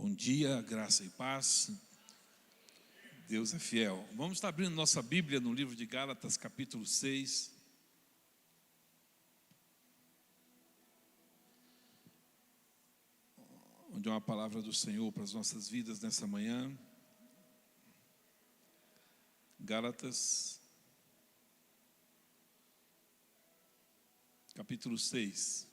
Bom dia, graça e paz. Deus é fiel. Vamos estar abrindo nossa Bíblia no livro de Gálatas, capítulo 6. Onde é uma palavra do Senhor para as nossas vidas nessa manhã. Gálatas, capítulo 6.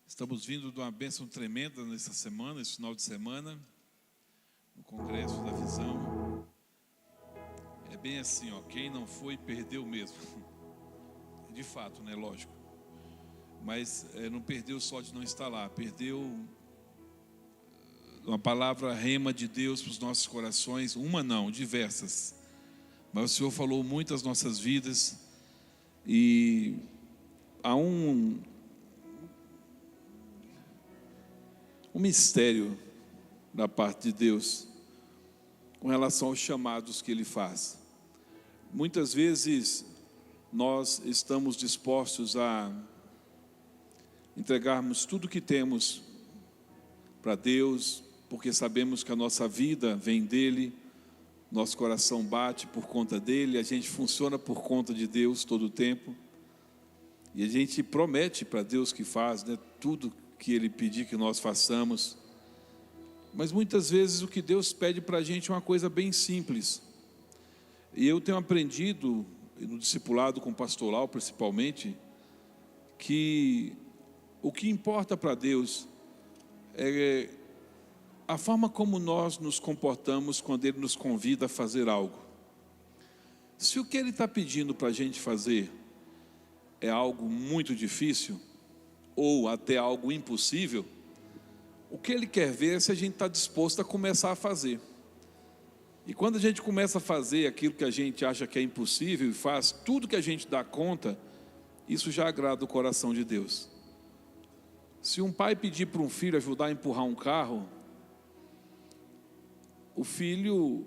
Estamos vindo de uma bênção tremenda nessa semana, esse final de semana, no Congresso da Visão. É bem assim, quem não foi, perdeu mesmo. De fato, né? Lógico. Mas não perdeu só de não estar lá, perdeu uma palavra rema de Deus para os nossos corações, uma não, diversas. Mas o Senhor falou muito às nossas vidas e há um mistério da parte de Deus com relação aos chamados que Ele faz. Muitas vezes nós estamos dispostos a entregarmos tudo que temos para Deus, porque sabemos que a nossa vida vem dEle, nosso coração bate por conta dEle, a gente funciona por conta de Deus todo o tempo, e a gente promete para Deus que faz, né, tudo que Ele pedir que nós façamos. Mas muitas vezes o que Deus pede para a gente é uma coisa bem simples. E eu tenho aprendido, no discipulado com pastoral principalmente, que o que importa para Deus é a forma como nós nos comportamos quando Ele nos convida a fazer algo. Se o que Ele está pedindo para a gente fazer é algo muito difícil, ou até algo impossível, o que Ele quer ver é se a gente está disposto a começar a fazer. E quando a gente começa a fazer aquilo que a gente acha que é impossível e faz tudo que a gente dá conta, isso já agrada o coração de Deus. Se um pai pedir para um filho ajudar a empurrar um carro, o filho,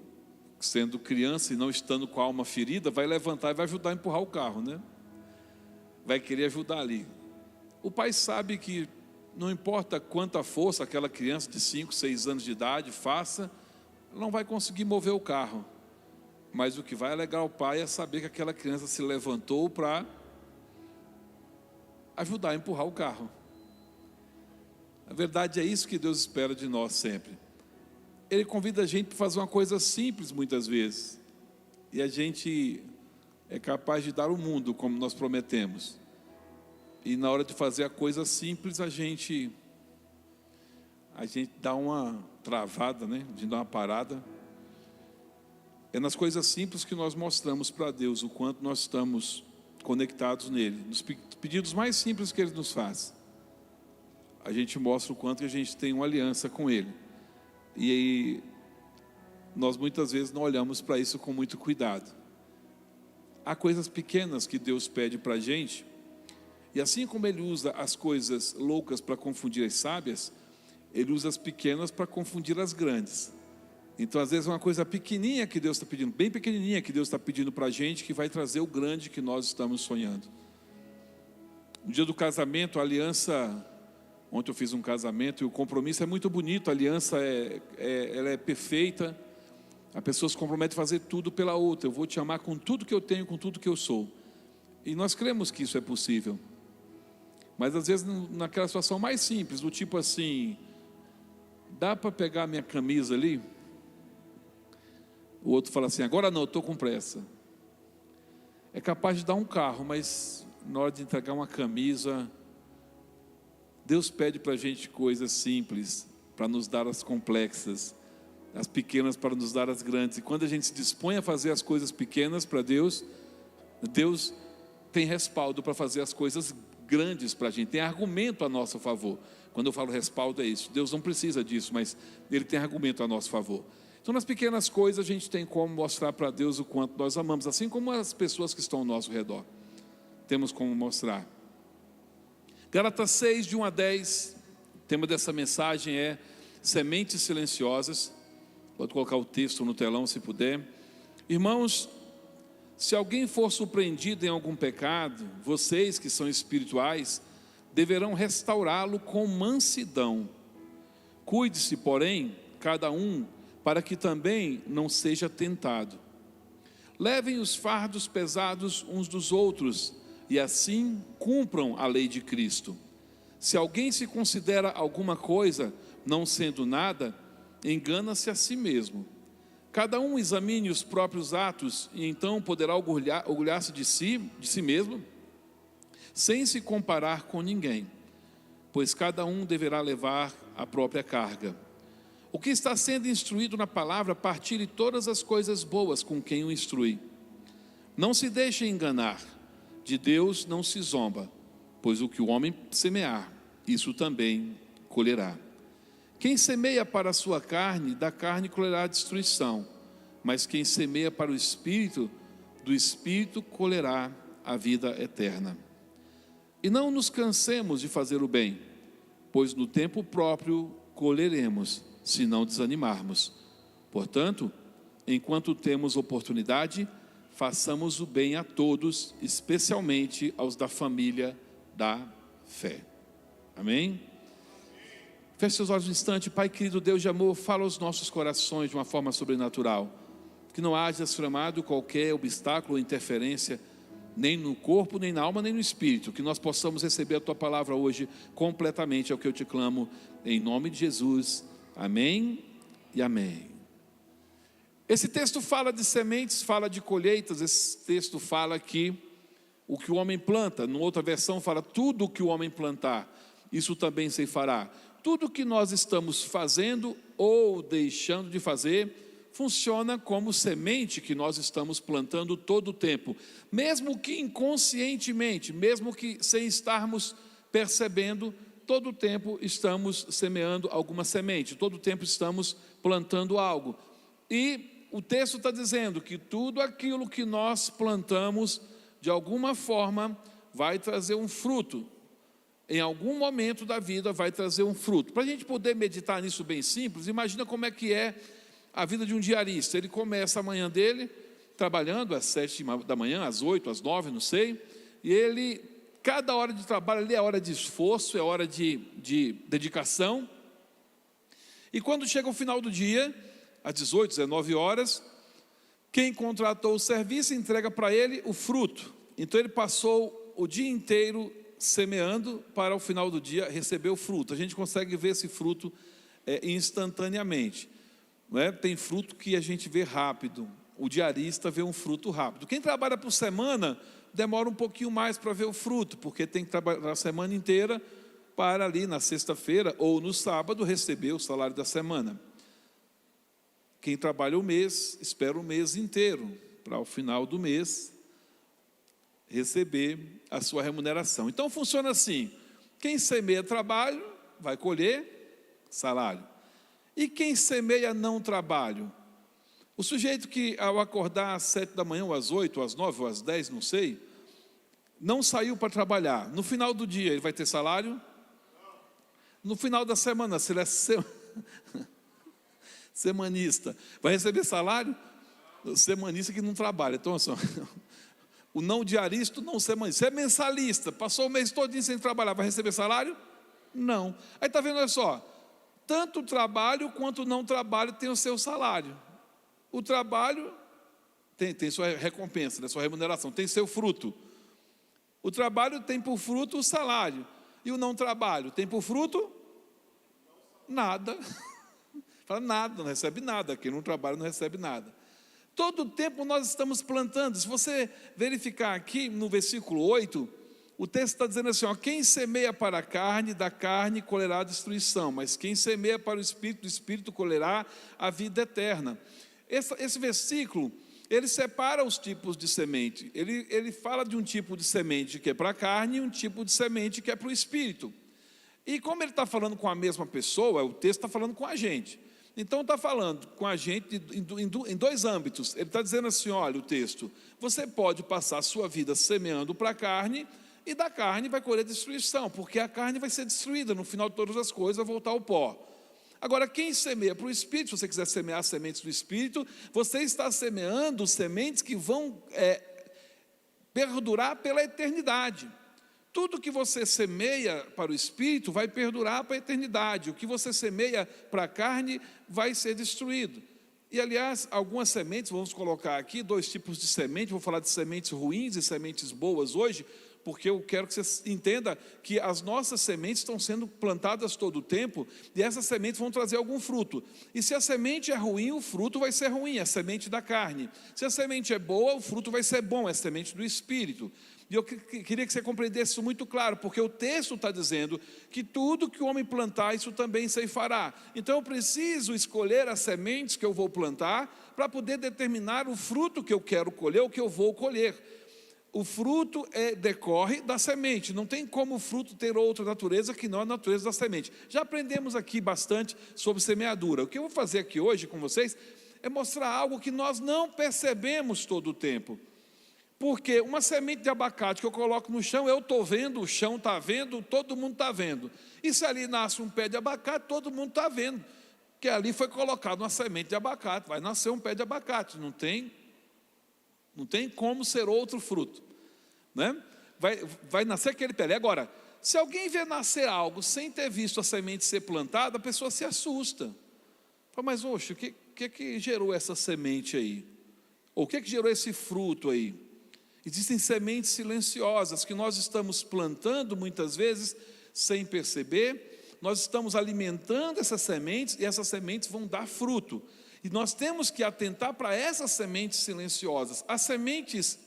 sendo criança e não estando com a alma ferida, vai levantar e vai ajudar a empurrar o carro, né? Vai querer ajudar ali. O pai sabe que não importa quanta força aquela criança de 5, 6 anos de idade faça, não vai conseguir mover o carro. Mas o que vai alegrar o pai é saber que aquela criança se levantou para ajudar a empurrar o carro. Na verdade é isso que Deus espera de nós sempre. Ele convida a gente para fazer uma coisa simples muitas vezes, e a gente é capaz de dar o mundo como nós prometemos. E na hora de fazer a coisa simples, a gente dá uma travada, né? A gente dá uma parada. É nas coisas simples que nós mostramos para Deus o quanto nós estamos conectados nele. Nos pedidos mais simples que Ele nos faz, a gente mostra o quanto que a gente tem uma aliança com Ele. E aí, nós muitas vezes não olhamos para isso com muito cuidado. Há coisas pequenas que Deus pede para a gente, e assim como Ele usa as coisas loucas para confundir as sábias, Ele usa as pequenas para confundir as grandes. Então às vezes é uma coisa pequenininha que Deus está pedindo, bem pequenininha que Deus está pedindo para a gente, que vai trazer o grande que nós estamos sonhando. No dia do casamento, a aliança, ontem eu fiz um casamento e o compromisso é muito bonito, a aliança ela é perfeita, a pessoa se compromete a fazer tudo pela outra. Eu vou te amar com tudo que eu tenho, com tudo que eu sou. E nós cremos que isso é possível. Mas às vezes naquela situação mais simples, do tipo assim, dá para pegar a minha camisa ali? O outro fala assim, agora não, eu estou com pressa. É capaz de dar um carro, mas na hora de entregar uma camisa, Deus pede para a gente coisas simples, para nos dar as complexas, as pequenas para nos dar as grandes. E quando a gente se dispõe a fazer as coisas pequenas para Deus, Deus tem respaldo para fazer as coisas grandes para a gente, tem argumento a nosso favor. Quando eu falo respaldo é isso, Deus não precisa disso, mas Ele tem argumento a nosso favor. Então nas pequenas coisas a gente tem como mostrar para Deus o quanto nós amamos, assim como as pessoas que estão ao nosso redor, temos como mostrar. Gálatas 6, de 1 a 10, o tema dessa mensagem é sementes silenciosas. Pode colocar o texto no telão se puder. Irmãos, se alguém for surpreendido em algum pecado, vocês que são espirituais deverão restaurá-lo com mansidão. Cuide-se, porém, cada um, para que também não seja tentado. Levem os fardos pesados uns dos outros e assim cumpram a lei de Cristo. Se alguém se considera alguma coisa, não sendo nada, engana-se a si mesmo. Cada um examine os próprios atos e então poderá orgulhar-se de si mesmo, sem se comparar com ninguém, pois cada um deverá levar a própria carga. O que está sendo instruído na palavra, partilhe todas as coisas boas com quem o instrui. Não se deixe enganar, de Deus não se zomba, pois o que o homem semear, isso também colherá. Quem semeia para a sua carne, da carne colherá a destruição, mas quem semeia para o Espírito, do Espírito colherá a vida eterna. E não nos cansemos de fazer o bem, pois no tempo próprio colheremos, se não desanimarmos. Portanto, enquanto temos oportunidade, façamos o bem a todos, especialmente aos da família da fé. Amém? Feche seus olhos um instante. Pai querido, Deus de amor, fala aos nossos corações de uma forma sobrenatural. Que não haja chamado qualquer obstáculo ou interferência, nem no corpo, nem na alma, nem no espírito. Que nós possamos receber a Tua palavra hoje completamente, é o que eu te clamo, em nome de Jesus. Amém e amém. Esse texto fala de sementes, fala de colheitas. Esse texto fala que o que o homem planta, numa outra versão fala tudo o que o homem plantar, isso também se fará. Tudo que nós estamos fazendo ou deixando de fazer, funciona como semente que nós estamos plantando todo o tempo, mesmo que inconscientemente, mesmo que sem estarmos percebendo, todo o tempo estamos semeando alguma semente, todo o tempo estamos plantando algo. E o texto está dizendo que tudo aquilo que nós plantamos, de alguma forma, vai trazer um fruto. Em algum momento da vida vai trazer um fruto. Para a gente poder meditar nisso bem simples, imagina como é que é a vida de um diarista. Ele começa a manhã dele, trabalhando às 7 da manhã, às 8, às 9, não sei, e ele, cada hora de trabalho ali é hora de esforço, é hora de dedicação, e quando chega o final do dia, às 18, 19 horas, quem contratou o serviço entrega para ele o fruto. Então ele passou o dia inteiro semeando para o final do dia receber o fruto. A gente consegue ver esse fruto instantaneamente, não é? Tem fruto que a gente vê rápido, o diarista vê um fruto rápido. Quem trabalha por semana demora um pouquinho mais para ver o fruto, porque tem que trabalhar a semana inteira para ali na sexta-feira ou no sábado receber o salário da semana. Quem trabalha o mês, espera o mês inteiro para o final do mês receber a sua remuneração. Então funciona assim: quem semeia trabalho vai colher salário, e quem semeia não trabalho, o sujeito que ao acordar às 7 da manhã, ou às 8, ou às 9, ou às 10, não sei, não saiu para trabalhar, no final do dia ele vai ter salário? No final da semana, se ele é semanista, vai receber salário? O semanista que não trabalha. Então assim, o não diarista, não semanista. Você é mensalista, passou o mês todinho sem trabalhar, vai receber salário? Não. Aí está vendo, olha só, tanto o trabalho quanto o não trabalho tem o seu salário. O trabalho tem sua recompensa, né, sua remuneração, tem seu fruto. O trabalho tem por fruto o salário. E o não trabalho tem por fruto? Nada. Fala nada, não recebe nada. Quem não trabalha não recebe nada. Todo o tempo nós estamos plantando. Se você verificar aqui no versículo 8, o texto está dizendo assim, ó, quem semeia para a carne, da carne colherá a destruição, mas quem semeia para o Espírito, do Espírito colherá a vida eterna. Esse versículo, ele separa os tipos de semente. Ele fala de um tipo de semente que é para a carne e um tipo de semente que é para o Espírito. E como ele está falando com a mesma pessoa, o texto está falando com a gente. Então está falando com a gente em dois âmbitos. Ele está dizendo assim, olha o texto, você pode passar a sua vida semeando para a carne, e da carne vai colher destruição, porque a carne vai ser destruída, no final de todas as coisas vai voltar ao pó. Agora, quem semeia para o Espírito, se você quiser semear sementes do Espírito, você está semeando sementes que vão perdurar pela eternidade. Tudo que você semeia para o Espírito vai perdurar para a eternidade. O que você semeia para a carne vai ser destruído. E, aliás, algumas sementes, vamos colocar aqui 2 tipos de semente. Vou falar de sementes ruins e sementes boas hoje, porque eu quero que você entenda que as nossas sementes estão sendo plantadas todo o tempo, e essas sementes vão trazer algum fruto. E se a semente é ruim, o fruto vai ser ruim, é a semente da carne. Se a semente é boa, o fruto vai ser bom, é a semente do Espírito. E eu queria que você compreendesse isso muito claro, porque o texto está dizendo que tudo que o homem plantar, isso também ceifará. Então eu preciso escolher as sementes que eu vou plantar, para poder determinar o fruto que eu quero colher, o que eu vou colher. O fruto decorre da semente, não tem como o fruto ter outra natureza que não a natureza da semente. Já aprendemos aqui bastante sobre semeadura. O que eu vou fazer aqui hoje com vocês é mostrar algo que nós não percebemos todo o tempo. Porque uma semente de abacate que eu coloco no chão, eu estou vendo, o chão está vendo, todo mundo está vendo. E se ali nasce um pé de abacate, todo mundo está vendo, que ali foi colocado uma semente de abacate, vai nascer um pé de abacate, não tem como ser outro fruto, né? Vai nascer aquele pé. Agora, se alguém vê nascer algo sem ter visto a semente ser plantada, a pessoa se assusta. Fala, mas oxe, o que gerou essa semente aí? Ou o que gerou esse fruto aí? Existem sementes silenciosas que nós estamos plantando muitas vezes sem perceber. Nós estamos alimentando essas sementes e essas sementes vão dar fruto. E nós temos que atentar para essas sementes silenciosas. As sementes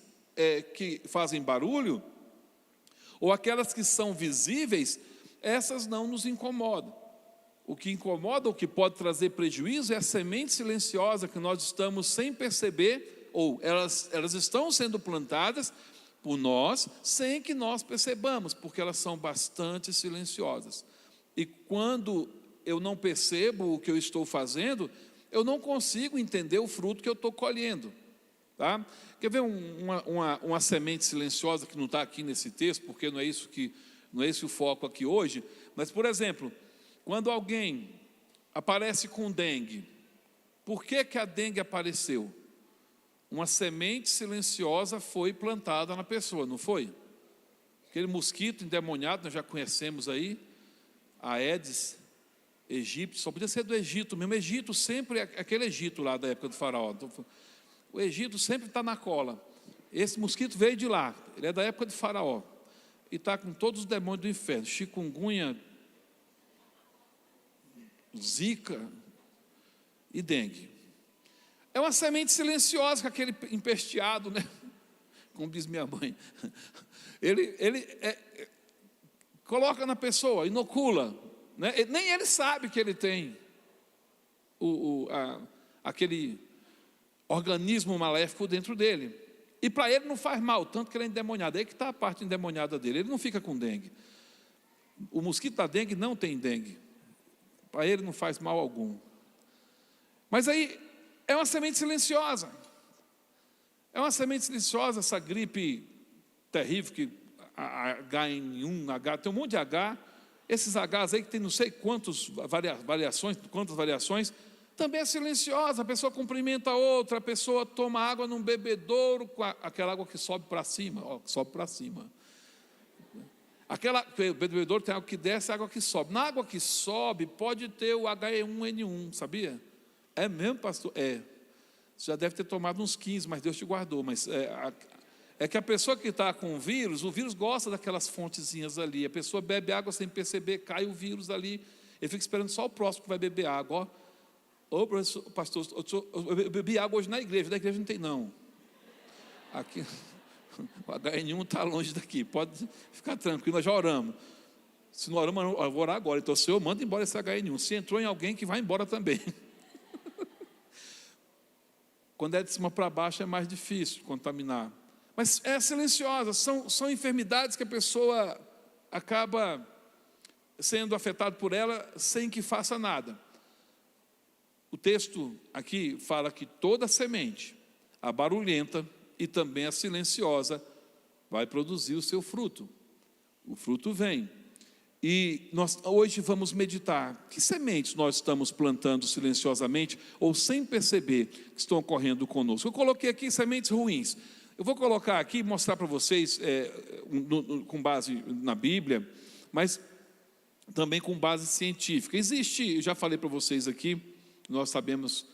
que fazem barulho, ou aquelas que são visíveis, essas não nos incomodam. O que incomoda, o que pode trazer prejuízo, é a semente silenciosa que nós estamos sem perceber, ou elas estão sendo plantadas por nós, sem que nós percebamos, porque elas são bastante silenciosas. E quando eu não percebo o que eu estou fazendo, eu não consigo entender o fruto que eu estou colhendo. Tá? Quer ver uma semente silenciosa que não está aqui nesse texto, porque não é esse o foco aqui hoje, mas, por exemplo, quando alguém aparece com dengue, por que a dengue apareceu? Uma semente silenciosa foi plantada na pessoa, não foi? Aquele mosquito endemoniado, nós já conhecemos aí, a Aedes aegypti, só podia ser do Egito mesmo. Egito sempre é aquele Egito lá da época do faraó. O Egito sempre está na cola. Esse mosquito veio de lá, ele é da época do faraó. E está com todos os demônios do inferno, chikungunya, zika e dengue. É uma semente silenciosa com aquele empesteado, né? Como diz minha mãe. Ele coloca na pessoa, inocula, né? Nem ele sabe que ele tem aquele organismo maléfico dentro dele. E para ele não faz mal, tanto que ele é endemoniado. Aí que está a parte endemoniada dele. Ele não fica com dengue. O mosquito da dengue não tem dengue. Para ele não faz mal algum. Mas aí é uma semente silenciosa. É uma semente silenciosa essa gripe terrível que H1N1, tem um monte de H. Esses Hs aí que tem não sei quantas variações, também é silenciosa. A pessoa cumprimenta a outra, a pessoa toma água num bebedouro, com aquela água que sobe para cima, o bebedouro tem água que desce, água que sobe. Na água que sobe pode ter o H1N1, sabia? É mesmo, pastor? Você já deve ter tomado uns 15, mas Deus te guardou. Mas é que a pessoa que está com o vírus gosta daquelas fontezinhas ali. A pessoa bebe água sem perceber, cai o vírus ali. Ele fica esperando só o próximo que vai beber água. Ô, pastor, eu bebi água hoje na igreja não tem não. Aqui, o HN1 está longe daqui, pode ficar tranquilo, nós já oramos. Se não oramos, eu vou orar agora. Então, o Senhor manda embora esse HN1. Se entrou em alguém, que vai embora também. Quando é de cima para baixo, é mais difícil contaminar. Mas é silenciosa, são enfermidades que a pessoa acaba sendo afetada por ela sem que faça nada. O texto aqui fala que toda semente, a barulhenta e também a silenciosa, vai produzir o seu fruto. O fruto vem. E nós hoje vamos meditar que sementes nós estamos plantando silenciosamente ou sem perceber que estão ocorrendo conosco. Eu coloquei aqui sementes ruins. Eu vou colocar aqui e mostrar para vocês com base na Bíblia, mas também com base científica. Existe, eu já falei para vocês aqui, nós sabemos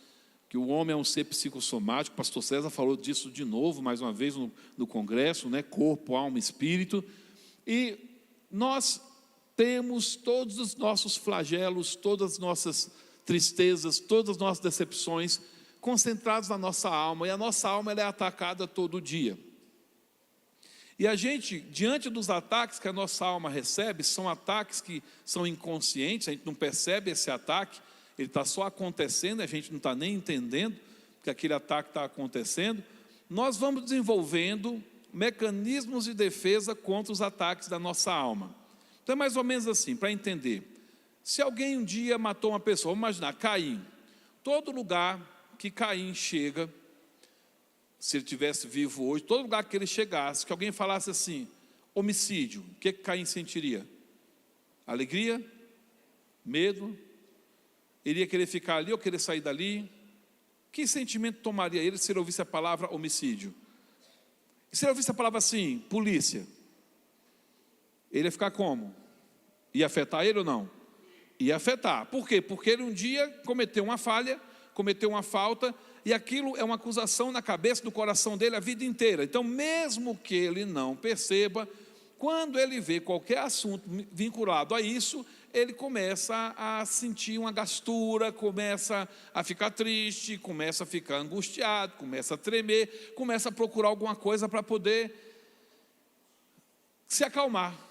que o homem é um ser psicossomático. O pastor César falou disso de novo, mais uma vez no congresso, né? Corpo, alma, espírito. E nós temos todos os nossos flagelos, todas as nossas tristezas, todas as nossas decepções concentrados na nossa alma, e a nossa alma ela é atacada todo dia. E a gente, diante dos ataques que a nossa alma recebe, são ataques que são inconscientes, a gente não percebe esse ataque, ele está só acontecendo, a gente não está nem entendendo que aquele ataque está acontecendo. Nós vamos desenvolvendo mecanismos de defesa contra os ataques da nossa alma. Então é mais ou menos assim, para entender. Se alguém um dia matou uma pessoa, vamos imaginar, Caim. Todo lugar que Caim chega, se ele estivesse vivo hoje, todo lugar que ele chegasse, que alguém falasse assim, homicídio, o que Caim sentiria? Alegria? Medo? Iria querer ficar ali ou querer sair dali? Que sentimento tomaria ele se ele ouvisse a palavra homicídio? E se ele ouvisse a palavra assim, polícia? Ele ia ficar como? Ia afetar ele ou não? Ia afetar. Por quê? Porque ele um dia cometeu uma falha, cometeu uma falta, e aquilo é uma acusação na cabeça, do coração dele a vida inteira. Então, mesmo que ele não perceba, quando ele vê qualquer assunto vinculado a isso, ele começa a sentir uma gastura, começa a ficar triste, começa a ficar angustiado, começa a tremer, começa a procurar alguma coisa para poder se acalmar.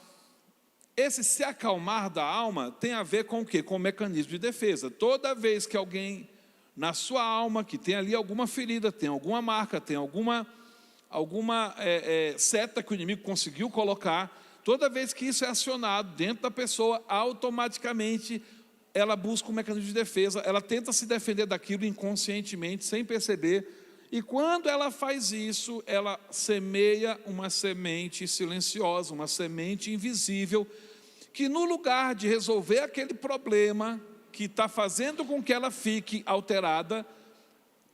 Esse se acalmar da alma tem a ver com o quê? Com o mecanismo de defesa. Toda vez que alguém na sua alma, que tem ali alguma ferida, tem alguma marca, tem alguma seta que o inimigo conseguiu colocar, toda vez que isso é acionado dentro da pessoa, automaticamente ela busca um mecanismo de defesa, ela tenta se defender daquilo inconscientemente, sem perceber, e quando ela faz isso, ela semeia uma semente silenciosa, uma semente invisível, que no lugar de resolver aquele problema que está fazendo com que ela fique alterada,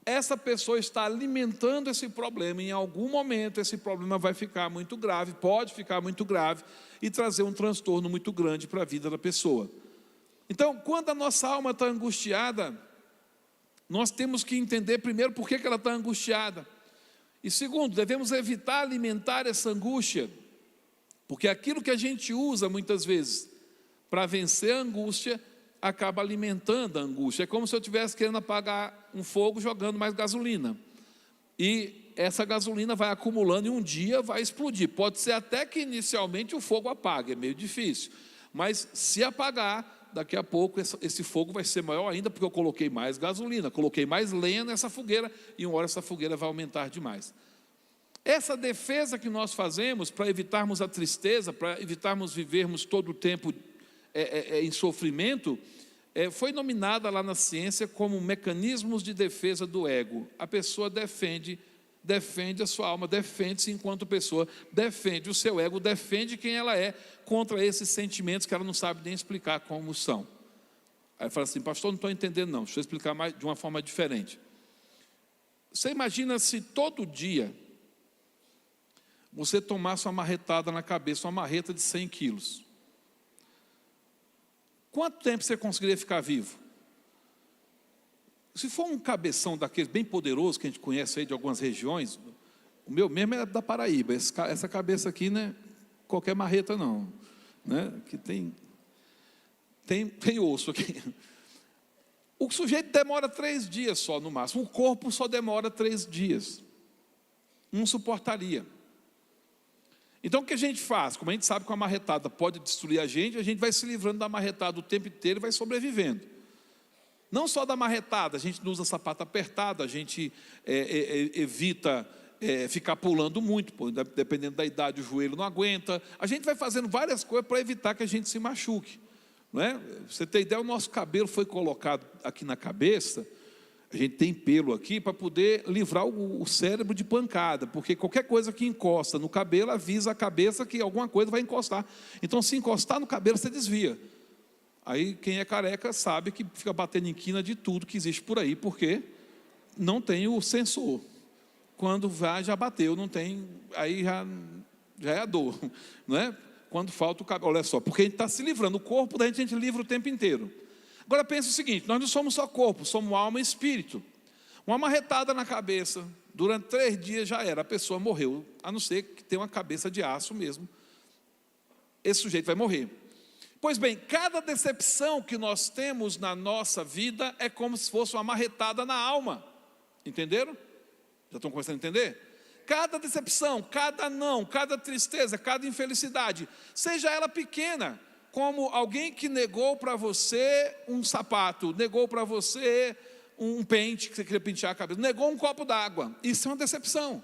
essa pessoa está alimentando esse problema. Em algum momento esse problema vai ficar muito grave, pode ficar muito grave e trazer um transtorno muito grande para a vida da pessoa. Então, quando a nossa alma está angustiada, nós temos que entender primeiro por que ela está angustiada. E segundo, devemos evitar alimentar essa angústia, porque aquilo que a gente usa muitas vezes para vencer a angústia, acaba alimentando a angústia. É como se eu estivesse querendo apagar um fogo jogando mais gasolina. E essa gasolina vai acumulando e um dia vai explodir. Pode ser até que inicialmente o fogo apague, é meio difícil. Mas se apagar, daqui a pouco esse fogo vai ser maior ainda, porque eu coloquei mais gasolina, coloquei mais lenha nessa fogueira, e uma hora essa fogueira vai aumentar demais. Essa defesa que nós fazemos para evitarmos a tristeza, para evitarmos vivermos todo o tempo em sofrimento, foi nominada lá na ciência como mecanismos de defesa do ego. A pessoa defende a sua alma, defende-se enquanto pessoa, defende o seu ego, defende quem ela é contra esses sentimentos que ela não sabe nem explicar como são. Aí fala assim, pastor, não estou entendendo não, deixa eu explicar mais, de uma forma diferente. Você imagina se todo dia você tomasse uma marretada na cabeça, uma marreta de 100 quilos. Quanto tempo você conseguiria ficar vivo? Se for um cabeção daqueles bem poderoso que a gente conhece aí de algumas regiões, o meu mesmo é da Paraíba, essa cabeça aqui não é qualquer marreta não, né? Que tem osso aqui. O sujeito demora 3 dias só no máximo, o corpo só demora 3 dias, não suportaria. Então o que a gente faz? Como a gente sabe que uma marretada pode destruir a gente vai se livrando da marretada o tempo inteiro e vai sobrevivendo. Não só da marretada, a gente não usa sapato apertado, a gente evita ficar pulando muito, dependendo da idade o joelho não aguenta. A gente vai fazendo várias coisas para evitar que a gente se machuque, não é? Você tem ideia, o nosso cabelo foi colocado aqui na cabeça, A gente tem pelo aqui para poder livrar o cérebro de pancada, porque qualquer coisa que encosta no cabelo avisa a cabeça que alguma coisa vai encostar. Então, se encostar no cabelo, você desvia. Aí, quem é careca sabe que fica batendo em quina de tudo que existe por aí, porque não tem o sensor. Quando vai, já bateu, não tem, aí já é a dor, não é? Quando falta o cabelo, olha só, porque a gente está se livrando, o corpo da gente a gente livra o tempo inteiro. Agora pensa o seguinte, nós não somos só corpo, somos alma e espírito. Uma marretada na cabeça, durante 3 dias já era, a pessoa morreu, a não ser que tenha uma cabeça de aço mesmo, esse sujeito vai morrer. Pois bem, cada decepção que nós temos na nossa vida é como se fosse uma marretada na alma, entenderam? Já estão começando a entender? Cada decepção, cada não, cada tristeza, cada infelicidade, seja ela pequena, como alguém que negou para você um sapato, negou para você um pente, que você queria pentear a cabeça, negou um copo d'água, isso é uma decepção.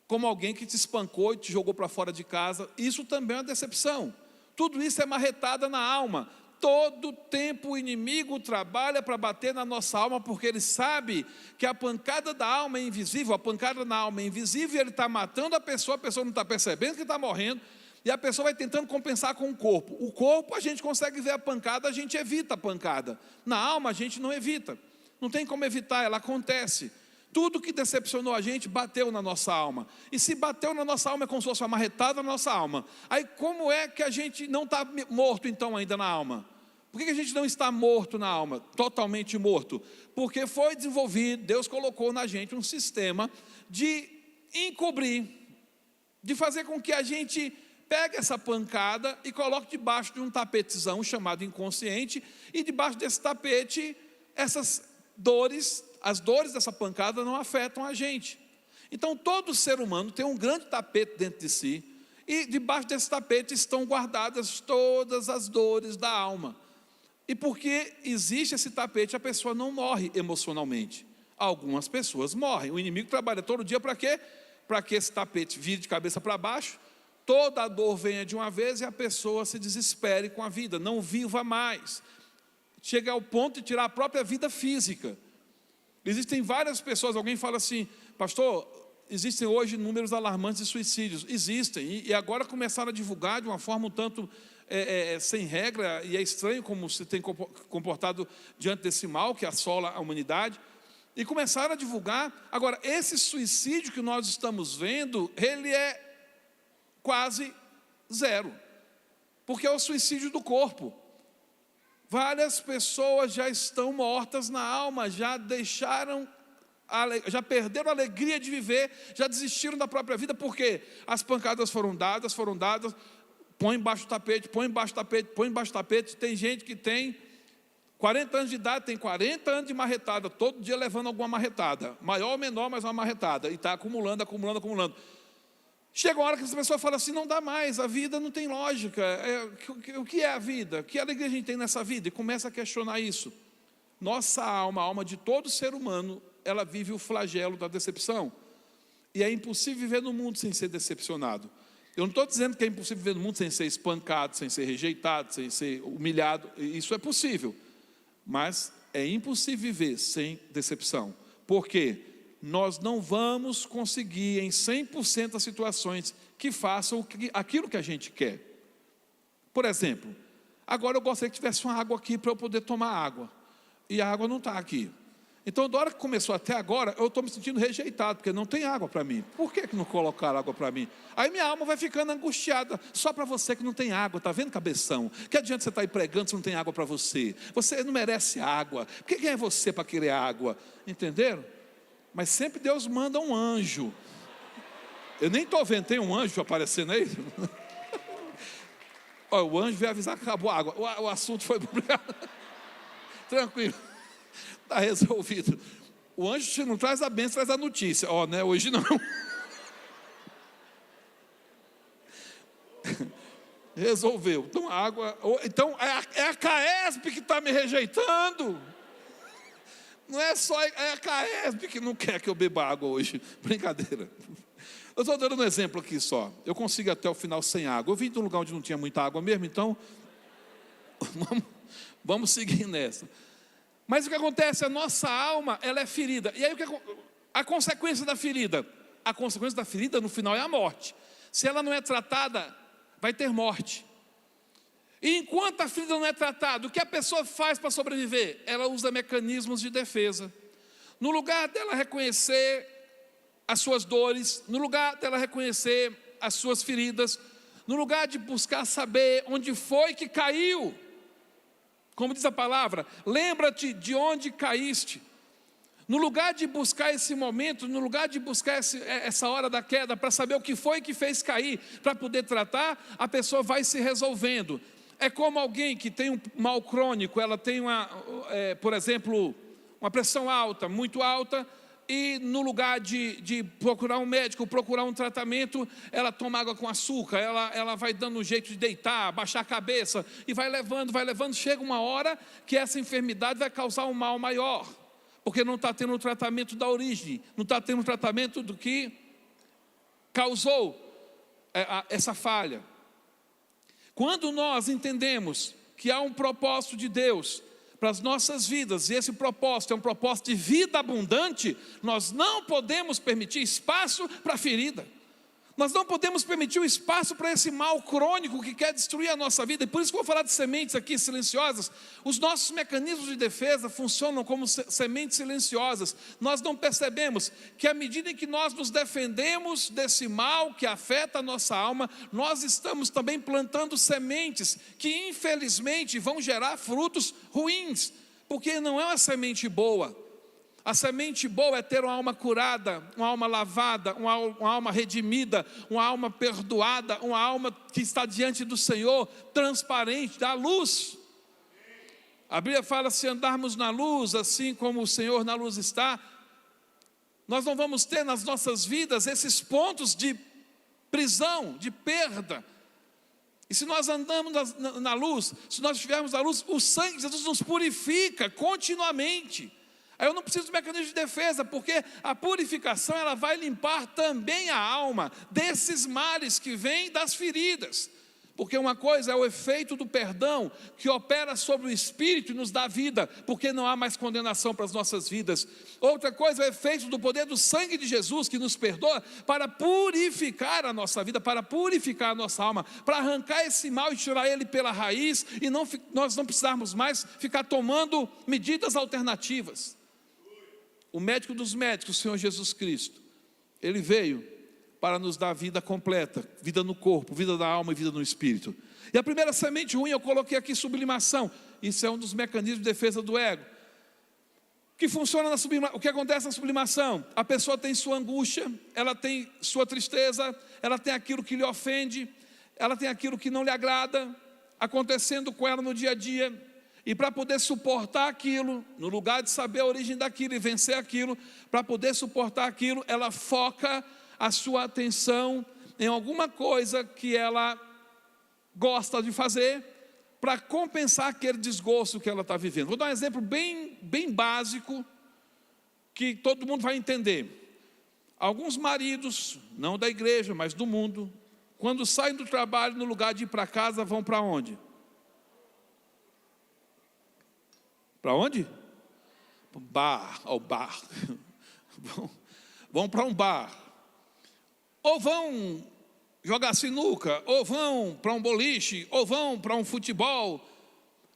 Como alguém que te espancou e te jogou para fora de casa, isso também é uma decepção. Tudo isso é marretada na alma. Todo tempo o inimigo trabalha para bater na nossa alma, porque ele sabe que a pancada da alma é invisível, a pancada na alma é invisível, e ele está matando a pessoa não está percebendo que está morrendo, e a pessoa vai tentando compensar com o corpo. O corpo a gente consegue ver a pancada, a gente evita a pancada. Na alma a gente não evita, não tem como evitar, ela acontece. Tudo que decepcionou a gente bateu na nossa alma. E se bateu na nossa alma é como se fosse uma marretada na nossa alma. Aí como é que a gente não está morto então ainda na alma? Por que a gente não está morto na alma? Totalmente morto? Porque foi desenvolvido, Deus colocou na gente um sistema de encobrir, de fazer com que a gente pegue essa pancada e coloque debaixo de um tapetezão chamado inconsciente, e debaixo desse tapete, essas dores, as dores dessa pancada não afetam a gente. Então todo ser humano tem um grande tapete dentro de si, e debaixo desse tapete estão guardadas todas as dores da alma. E porque existe esse tapete, a pessoa não morre emocionalmente. Algumas pessoas morrem. O inimigo trabalha todo dia para quê? Para que esse tapete vire de cabeça para baixo, toda a dor venha de uma vez e a pessoa se desespere com a vida, não viva mais. Chega ao ponto de tirar a própria vida física. Existem várias pessoas, alguém fala assim, pastor, existem hoje números alarmantes de suicídios. Existem, e agora começaram a divulgar de uma forma um tanto sem regra, e é estranho como se tem comportado diante desse mal que assola a humanidade, e começaram a divulgar. Agora, esse suicídio que nós estamos vendo, ele é quase zero, porque é o suicídio do corpo. Várias pessoas já estão mortas na alma, já perderam a alegria de viver, já desistiram da própria vida, porque as pancadas foram dadas, põe embaixo do tapete, põe embaixo do tapete, põe embaixo do tapete. Tem gente que tem 40 anos de idade, tem 40 anos de marretada, todo dia levando alguma marretada, maior ou menor, mas uma marretada, e está acumulando. Chega uma hora que essa pessoa fala assim, não dá mais, a vida não tem lógica, o que é a vida? Que alegria a gente tem nessa vida? E começa a questionar isso. Nossa alma, a alma de todo ser humano, ela vive o flagelo da decepção, e é impossível viver no mundo sem ser decepcionado. Eu não estou dizendo que é impossível viver no mundo sem ser espancado, sem ser rejeitado, sem ser humilhado, isso é possível, mas é impossível viver sem decepção. Por quê? Nós não vamos conseguir em 100% das situações que façam aquilo que a gente quer. Por exemplo, agora eu gostaria que tivesse uma água aqui para eu poder tomar água, e a água não está aqui. Então, da hora que começou até agora, eu estou me sentindo rejeitado, porque não tem água para mim. Por que não colocaram água para mim? Aí minha alma vai ficando angustiada. Só para você que não tem água, está vendo, cabeção? Que adianta você estar aí pregando se não tem água para você? Você não merece água. Quem é você para querer água? Entenderam? Mas sempre Deus manda um anjo. Eu nem estou vendo, tem um anjo aparecendo aí? Olha, o anjo veio avisar que acabou a água. O assunto foi publicado. Tranquilo. Está resolvido. O anjo não traz a bênção, traz a notícia. Né? Hoje não. Resolveu. Então a água. Então é a Caesp que está me rejeitando. Não é só a Caesp que não quer que eu beba água hoje. Brincadeira. Eu estou dando um exemplo aqui só. Eu consigo ir até o final sem água. Eu vim de um lugar onde não tinha muita água mesmo, então vamos seguir nessa. Mas o que acontece? A nossa alma, ela é ferida. E aí a consequência da ferida? A consequência da ferida no final é a morte. Se ela não é tratada, vai ter morte. E enquanto a ferida não é tratada, o que a pessoa faz para sobreviver? Ela usa mecanismos de defesa. No lugar dela reconhecer as suas dores, no lugar dela reconhecer as suas feridas, no lugar de buscar saber onde foi que caiu, como diz a palavra, lembra-te de onde caíste. No lugar de buscar esse momento, no lugar de buscar essa hora da queda, para saber o que foi que fez cair, para poder tratar, a pessoa vai se resolvendo. É como alguém que tem um mal crônico, ela tem por exemplo, uma pressão alta, muito alta, e no lugar de procurar um médico, procurar um tratamento, ela toma água com açúcar, ela vai dando um jeito de deitar, baixar a cabeça, e vai levando, chega uma hora que essa enfermidade vai causar um mal maior, porque não está tendo o tratamento da origem, não está tendo o tratamento do que causou essa falha. Quando nós entendemos que há um propósito de Deus para as nossas vidas, e esse propósito é um propósito de vida abundante, nós não podemos permitir espaço para a ferida. Nós não podemos permitir o espaço para esse mal crônico que quer destruir a nossa vida. E por isso que eu vou falar de sementes aqui silenciosas. Os nossos mecanismos de defesa funcionam como sementes silenciosas. Nós não percebemos que à medida em que nós nos defendemos desse mal que afeta a nossa alma, nós estamos também plantando sementes que infelizmente vão gerar frutos ruins, porque não é uma semente boa. A semente boa é ter uma alma curada, uma alma lavada, uma alma redimida, uma alma perdoada, uma alma que está diante do Senhor, transparente, da luz. A Bíblia fala: se andarmos na luz, assim como o Senhor na luz está, nós não vamos ter nas nossas vidas esses pontos de prisão, de perda. E se nós andamos na luz, se nós estivermos na luz, o sangue de Jesus nos purifica continuamente. Aí eu não preciso de mecanismo de defesa, porque a purificação ela vai limpar também a alma desses males que vêm das feridas. Porque uma coisa é o efeito do perdão que opera sobre o espírito e nos dá vida, porque não há mais condenação para as nossas vidas. Outra coisa é o efeito do poder do sangue de Jesus que nos perdoa para purificar a nossa vida, para purificar a nossa alma, para arrancar esse mal e tirar ele pela raiz e nós não precisarmos mais ficar tomando medidas alternativas. O médico dos médicos, o Senhor Jesus Cristo, Ele veio para nos dar vida completa, vida no corpo, vida da alma e vida no espírito. E a primeira semente ruim eu coloquei aqui: sublimação. Isso é um dos mecanismos de defesa do ego. Que funciona na sublimação. O que acontece na sublimação? A pessoa tem sua angústia, ela tem sua tristeza, ela tem aquilo que lhe ofende, ela tem aquilo que não lhe agrada, acontecendo com ela no dia a dia. E para poder suportar aquilo, no lugar de saber a origem daquilo e vencer aquilo, para poder suportar aquilo, ela foca a sua atenção em alguma coisa que ela gosta de fazer, para compensar aquele desgosto que ela está vivendo. Vou dar um exemplo bem básico, que todo mundo vai entender. Alguns maridos, não da igreja, mas do mundo, quando saem do trabalho, no lugar de ir para casa, vão para onde? Para onde? Bar, ao bar. Vão para um bar. Ou vão jogar sinuca, ou vão para um boliche, ou vão para um futebol.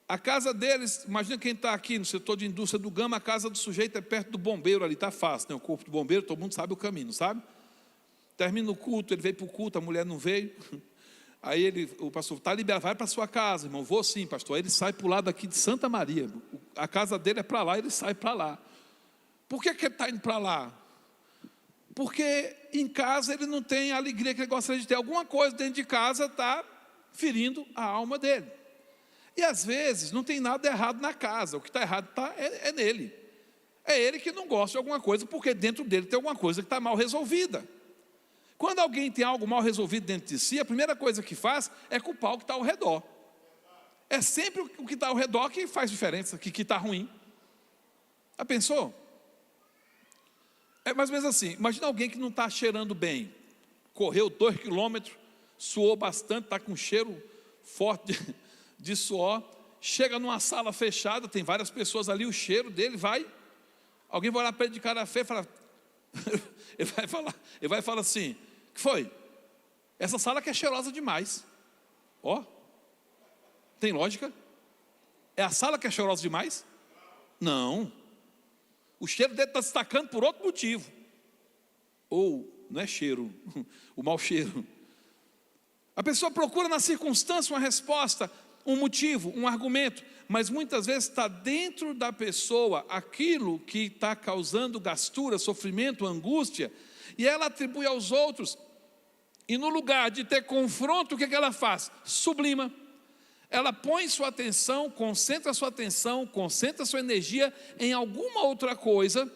A casa deles, imagina quem está aqui no setor de indústria do Gama, a casa do sujeito é perto do bombeiro ali, está fácil, né? O corpo do bombeiro, todo mundo sabe o caminho, sabe? Termina o culto, ele veio para o culto, a mulher não veio. Aí o pastor, está liberado, vai para a sua casa, irmão. Vou sim, pastor. Aí ele sai para o lado aqui de Santa Maria. A casa dele é para lá, ele sai para lá. Por que ele está indo para lá? Porque em casa ele não tem a alegria que ele gostaria de ter. Alguma coisa dentro de casa está ferindo a alma dele. E às vezes não tem nada errado na casa. O que está errado é nele. É ele que não gosta de alguma coisa, porque dentro dele tem alguma coisa que está mal resolvida. Quando alguém tem algo mal resolvido dentro de si, a primeira coisa que faz é culpar o que está ao redor. É sempre o que está ao redor que faz diferença, que está ruim. Já pensou? É mais ou menos assim, imagina alguém que não está cheirando bem. Correu 2 quilômetros, suou bastante, está com cheiro forte de suor. chega numa sala fechada, tem várias pessoas ali, o cheiro dele vai, alguém vai olhar para ele de cara feia e falar, ele vai falar assim, o que foi? Essa sala que é cheirosa demais. Ó, tem lógica? É a sala que é cheirosa demais? Não. O cheiro dele está destacando por outro motivo. Ou, não é cheiro, o mau cheiro. A pessoa procura na circunstância uma resposta, um motivo, um argumento, mas muitas vezes está dentro da pessoa aquilo que está causando gastura, sofrimento, angústia, e ela atribui aos outros. E no lugar de ter confronto, o que ela faz? Sublima. Ela põe sua atenção, concentra sua energia em alguma outra coisa,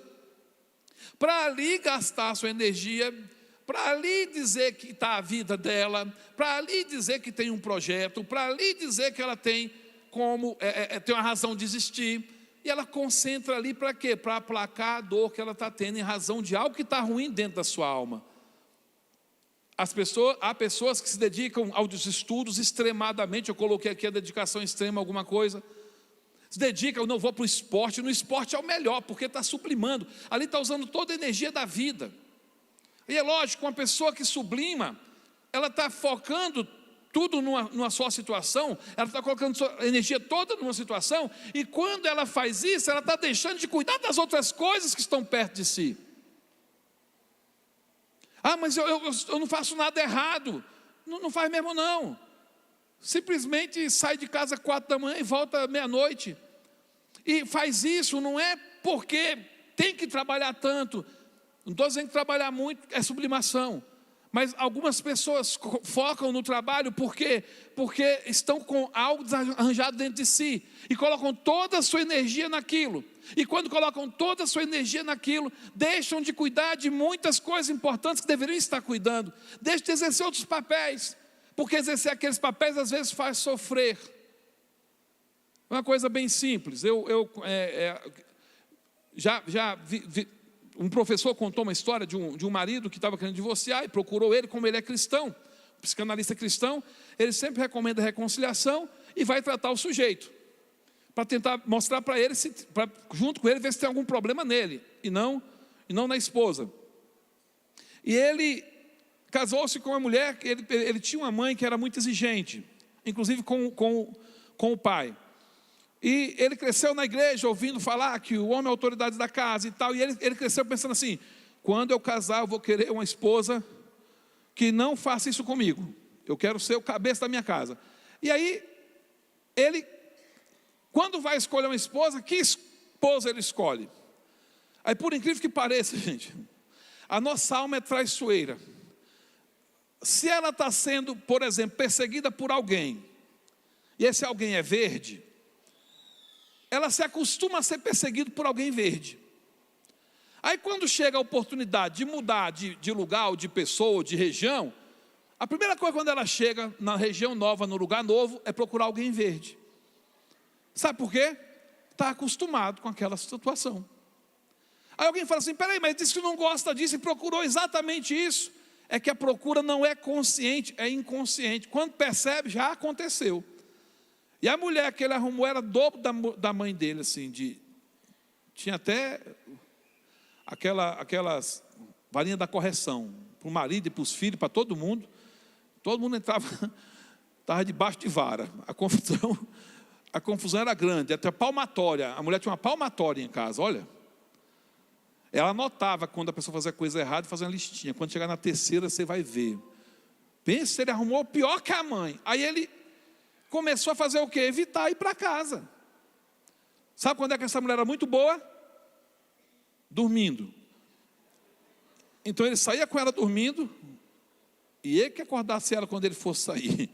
para ali gastar sua energia, para ali dizer que está a vida dela, para ali dizer que tem um projeto, para ali dizer que ela tem tem uma razão de existir. E ela concentra ali para quê? Para aplacar a dor que ela está tendo em razão de algo que está ruim dentro da sua alma. Há pessoas que se dedicam aos estudos extremadamente, eu coloquei aqui a dedicação extrema a alguma coisa, se dedicam, eu não vou para o esporte, no esporte é o melhor, porque está sublimando, ali está usando toda a energia da vida. E é lógico, uma pessoa que sublima, ela está focando tudo numa só situação, ela está colocando sua energia toda numa situação, e quando ela faz isso, ela está deixando de cuidar das outras coisas que estão perto de si. Ah, mas eu não faço nada errado. Não faz mesmo não. Simplesmente sai de casa 4 da manhã e volta meia-noite. E faz isso, não é porque tem que trabalhar tanto. Não estou dizendo que trabalhar muito é sublimação. Mas algumas pessoas focam no trabalho porque estão com algo desarranjado dentro de si. E colocam toda a sua energia naquilo. E quando colocam toda a sua energia naquilo, deixam de cuidar de muitas coisas importantes que deveriam estar cuidando. Deixam de exercer outros papéis. Porque exercer aqueles papéis às vezes faz sofrer. Uma coisa bem simples. Um professor contou uma história de um marido que estava querendo divorciar e procurou ele, como ele é cristão, psicanalista cristão, ele sempre recomenda reconciliação e vai tratar o sujeito, para tentar mostrar para ele, junto com ele, ver se tem algum problema nele, e não na esposa. E ele casou-se com uma mulher, ele tinha uma mãe que era muito exigente, inclusive com o pai. E ele cresceu na igreja ouvindo falar que o homem é a autoridade da casa e tal. E ele cresceu pensando assim, quando eu casar eu vou querer uma esposa que não faça isso comigo. Eu quero ser o cabeça da minha casa. E aí, ele, quando vai escolher uma esposa, que esposa ele escolhe? Aí por incrível que pareça, gente, a nossa alma é traiçoeira. Se ela está sendo, por exemplo, perseguida por alguém, e esse alguém é verde, ela se acostuma a ser perseguida por alguém verde. Aí quando chega a oportunidade de mudar de lugar, ou de pessoa, ou de região, a primeira coisa quando ela chega na região nova, no lugar novo, é procurar alguém verde. Sabe por quê? Está acostumado com aquela situação. Aí alguém fala assim, peraí, mas disse que não gosta disso e procurou exatamente isso. É que a procura não é consciente, é inconsciente. Quando percebe, já aconteceu. E a mulher que ele arrumou era dobro da mãe dele, assim, tinha até aquelas varinhas da correção, para o marido e para os filhos, para todo mundo estava debaixo de vara, a confusão era grande, até palmatória, a mulher tinha uma palmatória em casa, olha, ela anotava quando a pessoa fazia coisa errada e fazia uma listinha, quando chegar na terceira você vai ver, pensa, ele arrumou pior que a mãe, aí ele começou a fazer o quê? Evitar ir para casa. Sabe quando é que essa mulher era muito boa? Dormindo. Então ele saía com ela dormindo, e ele que acordasse ela quando ele fosse sair.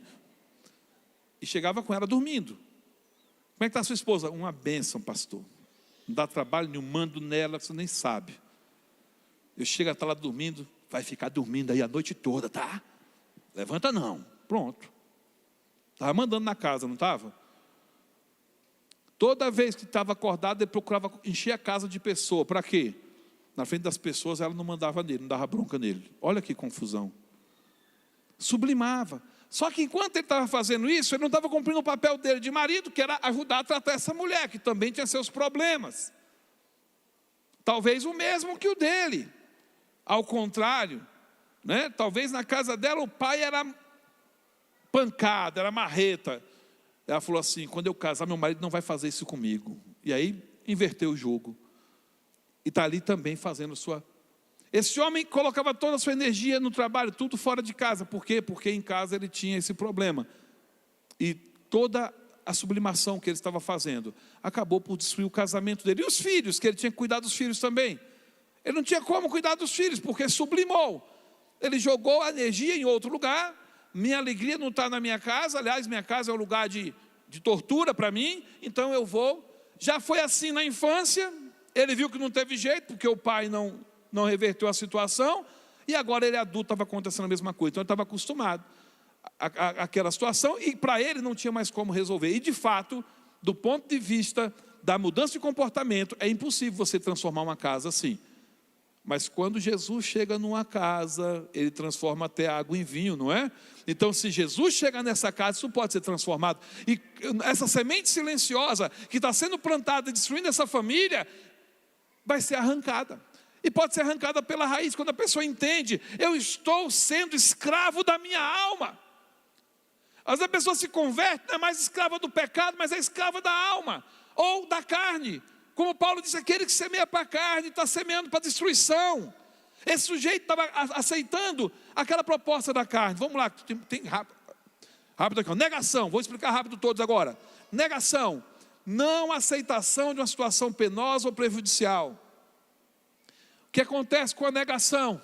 E chegava com ela dormindo. Como é que está a sua esposa? Uma bênção, pastor. Não dá trabalho nenhum, mando nela, você nem sabe. Eu chego a estar lá dormindo, vai ficar dormindo aí a noite toda, tá? Levanta não, pronto. Estava mandando na casa, não estava? Toda vez que estava acordado, ele procurava encher a casa de pessoa. Para quê? Na frente das pessoas, ela não mandava nele, não dava bronca nele. Olha que confusão. Sublimava. Só que enquanto ele estava fazendo isso, ele não estava cumprindo o papel dele de marido, que era ajudar a tratar essa mulher, que também tinha seus problemas. Talvez o mesmo que o dele. Ao contrário, né? Talvez na casa dela o pai era pancada, era marreta. Ela falou assim: quando eu casar, meu marido não vai fazer isso comigo. E aí inverteu o jogo. E está ali também fazendo sua... Esse homem colocava toda a sua energia no trabalho, tudo fora de casa. Por quê? Porque em casa ele tinha esse problema. E toda a sublimação que ele estava fazendo acabou por destruir o casamento dele. E os filhos, que ele tinha que cuidar dos filhos também. Ele não tinha como cuidar dos filhos, porque sublimou. Ele jogou a energia em outro lugar. Minha alegria não está na minha casa. Aliás, minha casa é um lugar de tortura para mim. Então eu vou. Já foi assim na infância. Ele viu que não teve jeito, porque o pai não reverteu a situação, e agora ele adulto estava acontecendo a mesma coisa. Então ele estava acostumado àquela situação, e para ele não tinha mais como resolver. E de fato, do ponto de vista da mudança de comportamento, é impossível você transformar uma casa assim. Mas quando Jesus chega numa casa, ele transforma até água em vinho, não é? Então, se Jesus chega nessa casa, isso pode ser transformado. E essa semente silenciosa que está sendo plantada, destruindo essa família, vai ser arrancada. E pode ser arrancada pela raiz, quando a pessoa entende: eu estou sendo escravo da minha alma. Às vezes a pessoa se converte, não é mais escrava do pecado, mas é escrava da alma, ou da carne. Como Paulo disse, aquele que semeia para a carne, está semeando para a destruição. Esse sujeito estava aceitando aquela proposta da carne. Vamos lá, tem rápido aqui, negação, vou explicar rápido todos agora. Negação, não aceitação de uma situação penosa ou prejudicial. O que acontece com a negação?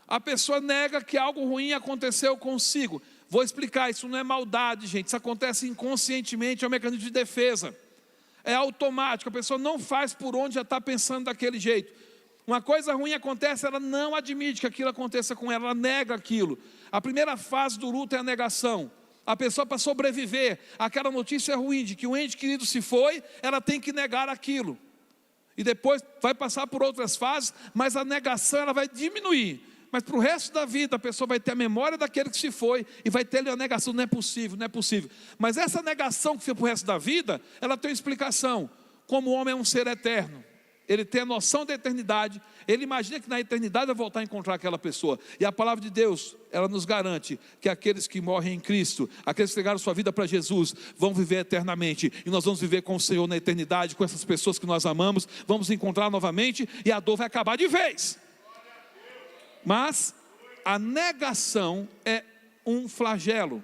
A pessoa nega que algo ruim aconteceu consigo. Vou explicar, isso não é maldade, gente. Isso acontece inconscientemente, é um mecanismo de defesa. É automático, a pessoa não faz por onde já está pensando daquele jeito. Uma coisa ruim acontece, ela não admite que aquilo aconteça com ela, ela nega aquilo. A primeira fase do luto é a negação. A pessoa, para sobreviver àquela notícia ruim de que o ente querido se foi, ela tem que negar aquilo. E depois vai passar por outras fases, mas a negação ela vai diminuir. Mas para o resto da vida a pessoa vai ter a memória daquele que se foi e vai ter a negação: não é possível, não é possível. Mas essa negação que fica para o resto da vida, ela tem uma explicação. Como o homem é um ser eterno, ele tem a noção da eternidade, ele imagina que na eternidade vai voltar a encontrar aquela pessoa. E a palavra de Deus, ela nos garante que aqueles que morrem em Cristo, aqueles que entregaram sua vida para Jesus, vão viver eternamente. E nós vamos viver com o Senhor na eternidade, com essas pessoas que nós amamos, vamos encontrar novamente e a dor vai acabar de vez. Mas a negação é um flagelo.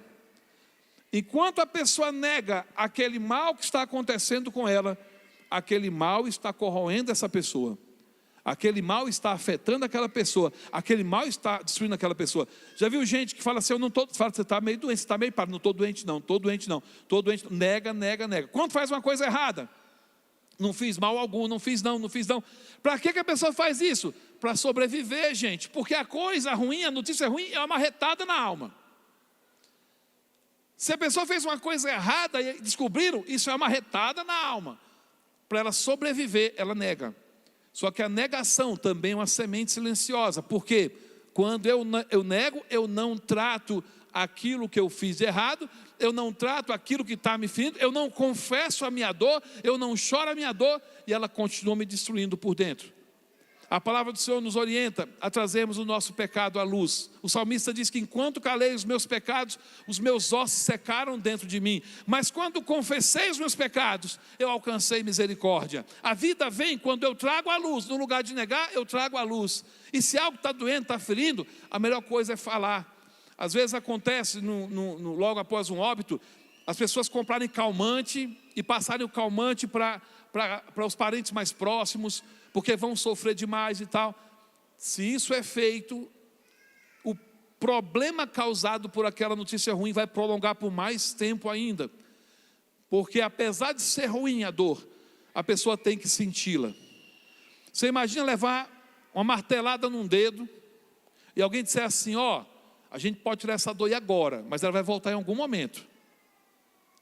Enquanto a pessoa nega aquele mal que está acontecendo com ela, aquele mal está corroendo essa pessoa. Aquele mal está afetando aquela pessoa. Aquele mal está destruindo aquela pessoa. Já viu gente que fala assim: eu não estou... Fala, você está meio doente, você está meio parado. Não estou doente não, estou doente não, estou doente não. Nega. Quando faz uma coisa errada, não fiz mal algum, não fiz não. Para que a pessoa faz isso? Para sobreviver, gente. Porque a coisa ruim, a notícia ruim é uma marretada na alma. Se a pessoa fez uma coisa errada e descobriram, isso é uma marretada na alma. Para ela sobreviver, ela nega. Só que a negação também é uma semente silenciosa. Porque quando eu nego, eu não trato aquilo que eu fiz de errado, eu não trato aquilo que está me ferindo, eu não confesso a minha dor, eu não choro a minha dor, e ela continua me destruindo por dentro. A palavra do Senhor nos orienta a trazermos o nosso pecado à luz. O salmista diz que enquanto calei os meus pecados, os meus ossos secaram dentro de mim. Mas quando confessei os meus pecados, eu alcancei misericórdia. A vida vem quando eu trago a luz. No lugar de negar, eu trago a luz. E se algo está doendo, está ferindo, a melhor coisa é falar. Às vezes acontece, logo após um óbito, as pessoas comprarem calmante e passarem o calmante para os parentes mais próximos, porque vão sofrer demais e tal. Se isso é feito, o problema causado por aquela notícia ruim vai prolongar por mais tempo ainda. Porque apesar de ser ruim a dor, a pessoa tem que senti-la. Você imagina levar uma martelada num dedo e alguém disser assim: ó, a gente pode tirar essa dor agora, mas ela vai voltar em algum momento.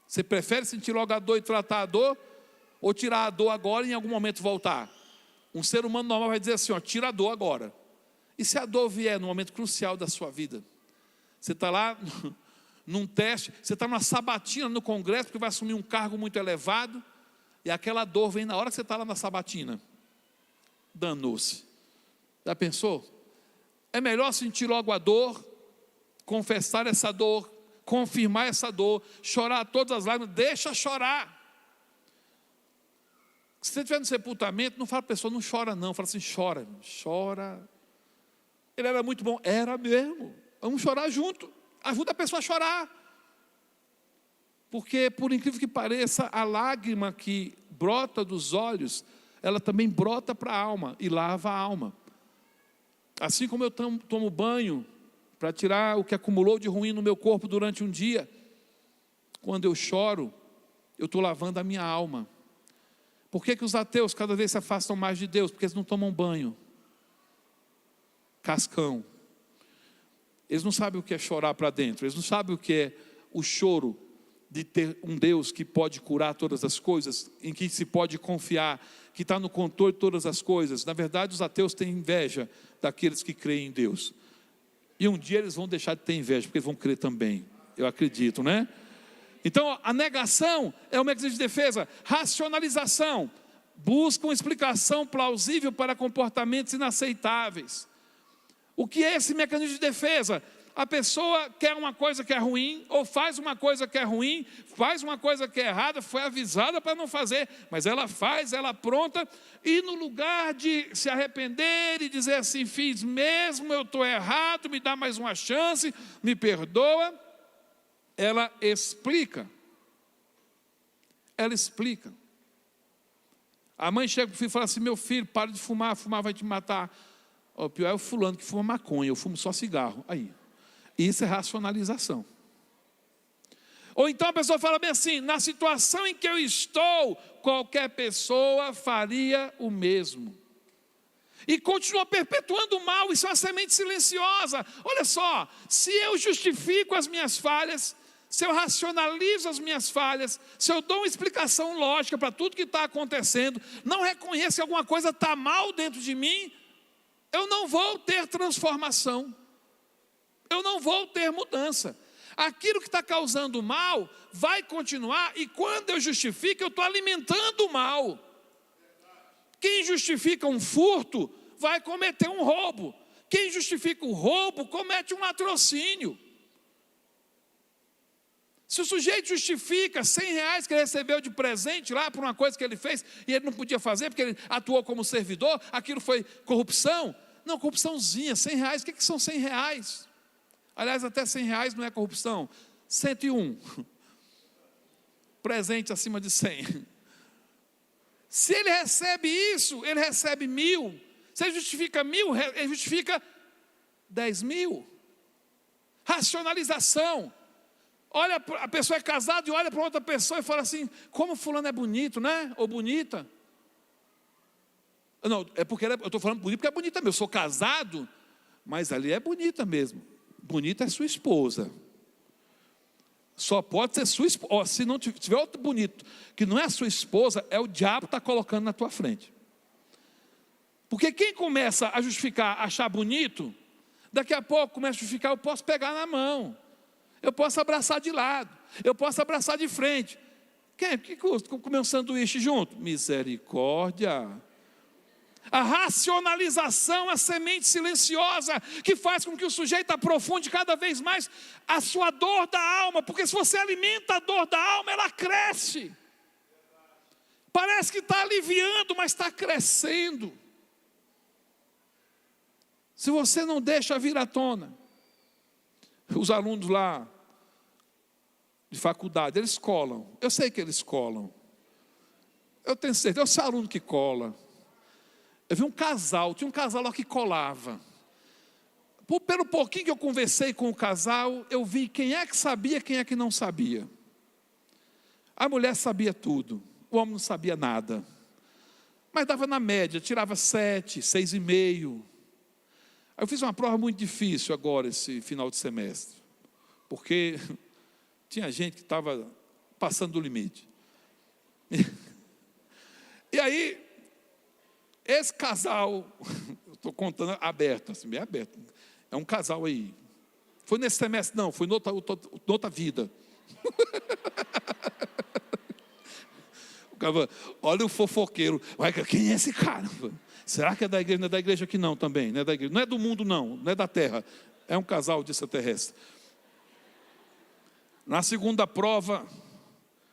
Você prefere sentir logo a dor e tratar a dor, ou tirar a dor agora e em algum momento voltar? Um ser humano normal vai dizer assim: ó, tira a dor agora. E se a dor vier no momento crucial da sua vida? Você está lá num teste, você está numa sabatina no congresso, porque vai assumir um cargo muito elevado, e aquela dor vem na hora que você está lá na sabatina. Danou-se. Já pensou? É melhor sentir logo a dor, confessar essa dor, confirmar essa dor, chorar todas as lágrimas, deixa chorar. Se você estiver no sepultamento, não fala para a pessoa, não chora não, fala assim, chora, chora. Ele era muito bom, era mesmo, vamos chorar junto, ajuda a pessoa a chorar. Porque, por incrível que pareça, a lágrima que brota dos olhos, ela também brota para a alma e lava a alma. Assim como eu tomo banho para tirar o que acumulou de ruim no meu corpo durante um dia, quando eu choro, eu estou lavando a minha alma. Por que os ateus cada vez se afastam mais de Deus? Porque eles não tomam banho. Cascão. Eles não sabem o que é chorar para dentro, eles não sabem o que é o choro de ter um Deus que pode curar todas as coisas, em que se pode confiar, que está no controle de todas as coisas. Na verdade, os ateus têm inveja daqueles que creem em Deus. E um dia eles vão deixar de ter inveja, porque eles vão crer também. Eu acredito, né? Então, a negação é um mecanismo de defesa. Racionalização. Busca uma explicação plausível para comportamentos inaceitáveis. O que é esse mecanismo de defesa? A pessoa quer uma coisa que é ruim, ou faz uma coisa que é ruim, faz uma coisa que é errada, foi avisada para não fazer, mas ela faz, ela apronta, e no lugar de se arrepender e dizer assim, fiz mesmo, eu estou errado, me dá mais uma chance, me perdoa, ela explica. Ela explica. A mãe chega para o filho e fala assim, meu filho, para de fumar, fumar vai te matar. O pior é o fulano que fuma maconha, eu fumo só cigarro. Aí. Isso é racionalização. Ou então a pessoa fala bem assim, na situação em que eu estou, qualquer pessoa faria o mesmo. E continua perpetuando o mal, isso é uma semente silenciosa. Olha só, se eu justifico as minhas falhas, se eu racionalizo as minhas falhas, se eu dou uma explicação lógica para tudo que está acontecendo, não reconheço que alguma coisa está mal dentro de mim, eu não vou ter transformação. Eu não vou ter mudança. Aquilo que está causando mal vai continuar, e quando eu justifico, eu estou alimentando o mal. Quem justifica um furto vai cometer um roubo. Quem justifica o roubo comete um latrocínio. Se o sujeito justifica R$100 que ele recebeu de presente lá por uma coisa que ele fez e ele não podia fazer porque ele atuou como servidor, aquilo foi corrupção. Não, corrupçãozinha, R$100, o que são R$100? Aliás, até R$100 não é corrupção. 101. Presente acima de 100. Se ele recebe isso, ele recebe 1.000. Se ele justifica 1.000, ele justifica 10.000. Racionalização. Olha, a pessoa é casada e olha para outra pessoa e fala assim, como fulano é bonito, né? Ou bonita. Não, é porque eu estou falando bonito porque é bonita mesmo. Eu sou casado, mas ali é bonita mesmo. Bonita é sua esposa. Só pode ser sua esposa. Se não tiver outro bonito que não é a sua esposa, é o diabo que está colocando na tua frente. Porque quem começa a justificar, achar bonito, daqui a pouco começa a justificar, eu posso pegar na mão, eu posso abraçar de lado, eu posso abraçar de frente. Que custa comer um sanduíche junto? Misericórdia. A racionalização é a semente silenciosa que faz com que o sujeito aprofunde cada vez mais a sua dor da alma, porque se você alimenta a dor da alma, ela cresce. Parece que está aliviando, mas está crescendo. Se você não deixa vir à tona, os alunos lá de faculdade, eles colam. Eu sei que eles colam. Eu tenho certeza, esse aluno que cola. Eu vi um casal, tinha um casal lá que colava. Pelo pouquinho que eu conversei com o casal, eu vi quem é que sabia, quem é que não sabia. A mulher sabia tudo, o homem não sabia nada. Mas dava na média, tirava 7, 6,5. Aí eu fiz uma prova muito difícil agora, esse final de semestre. Porque tinha gente que estava passando do limite. E aí, esse casal, estou contando aberto, assim, bem aberto. É um casal aí, Foi nesse semestre? Não, foi noutra vida. Olha o fofoqueiro. Quem é esse cara? Será que é da igreja? Não é da igreja aqui não também. Não é da igreja. Não é do mundo não. Não é da terra. É um casal de extraterrestre. Na segunda prova,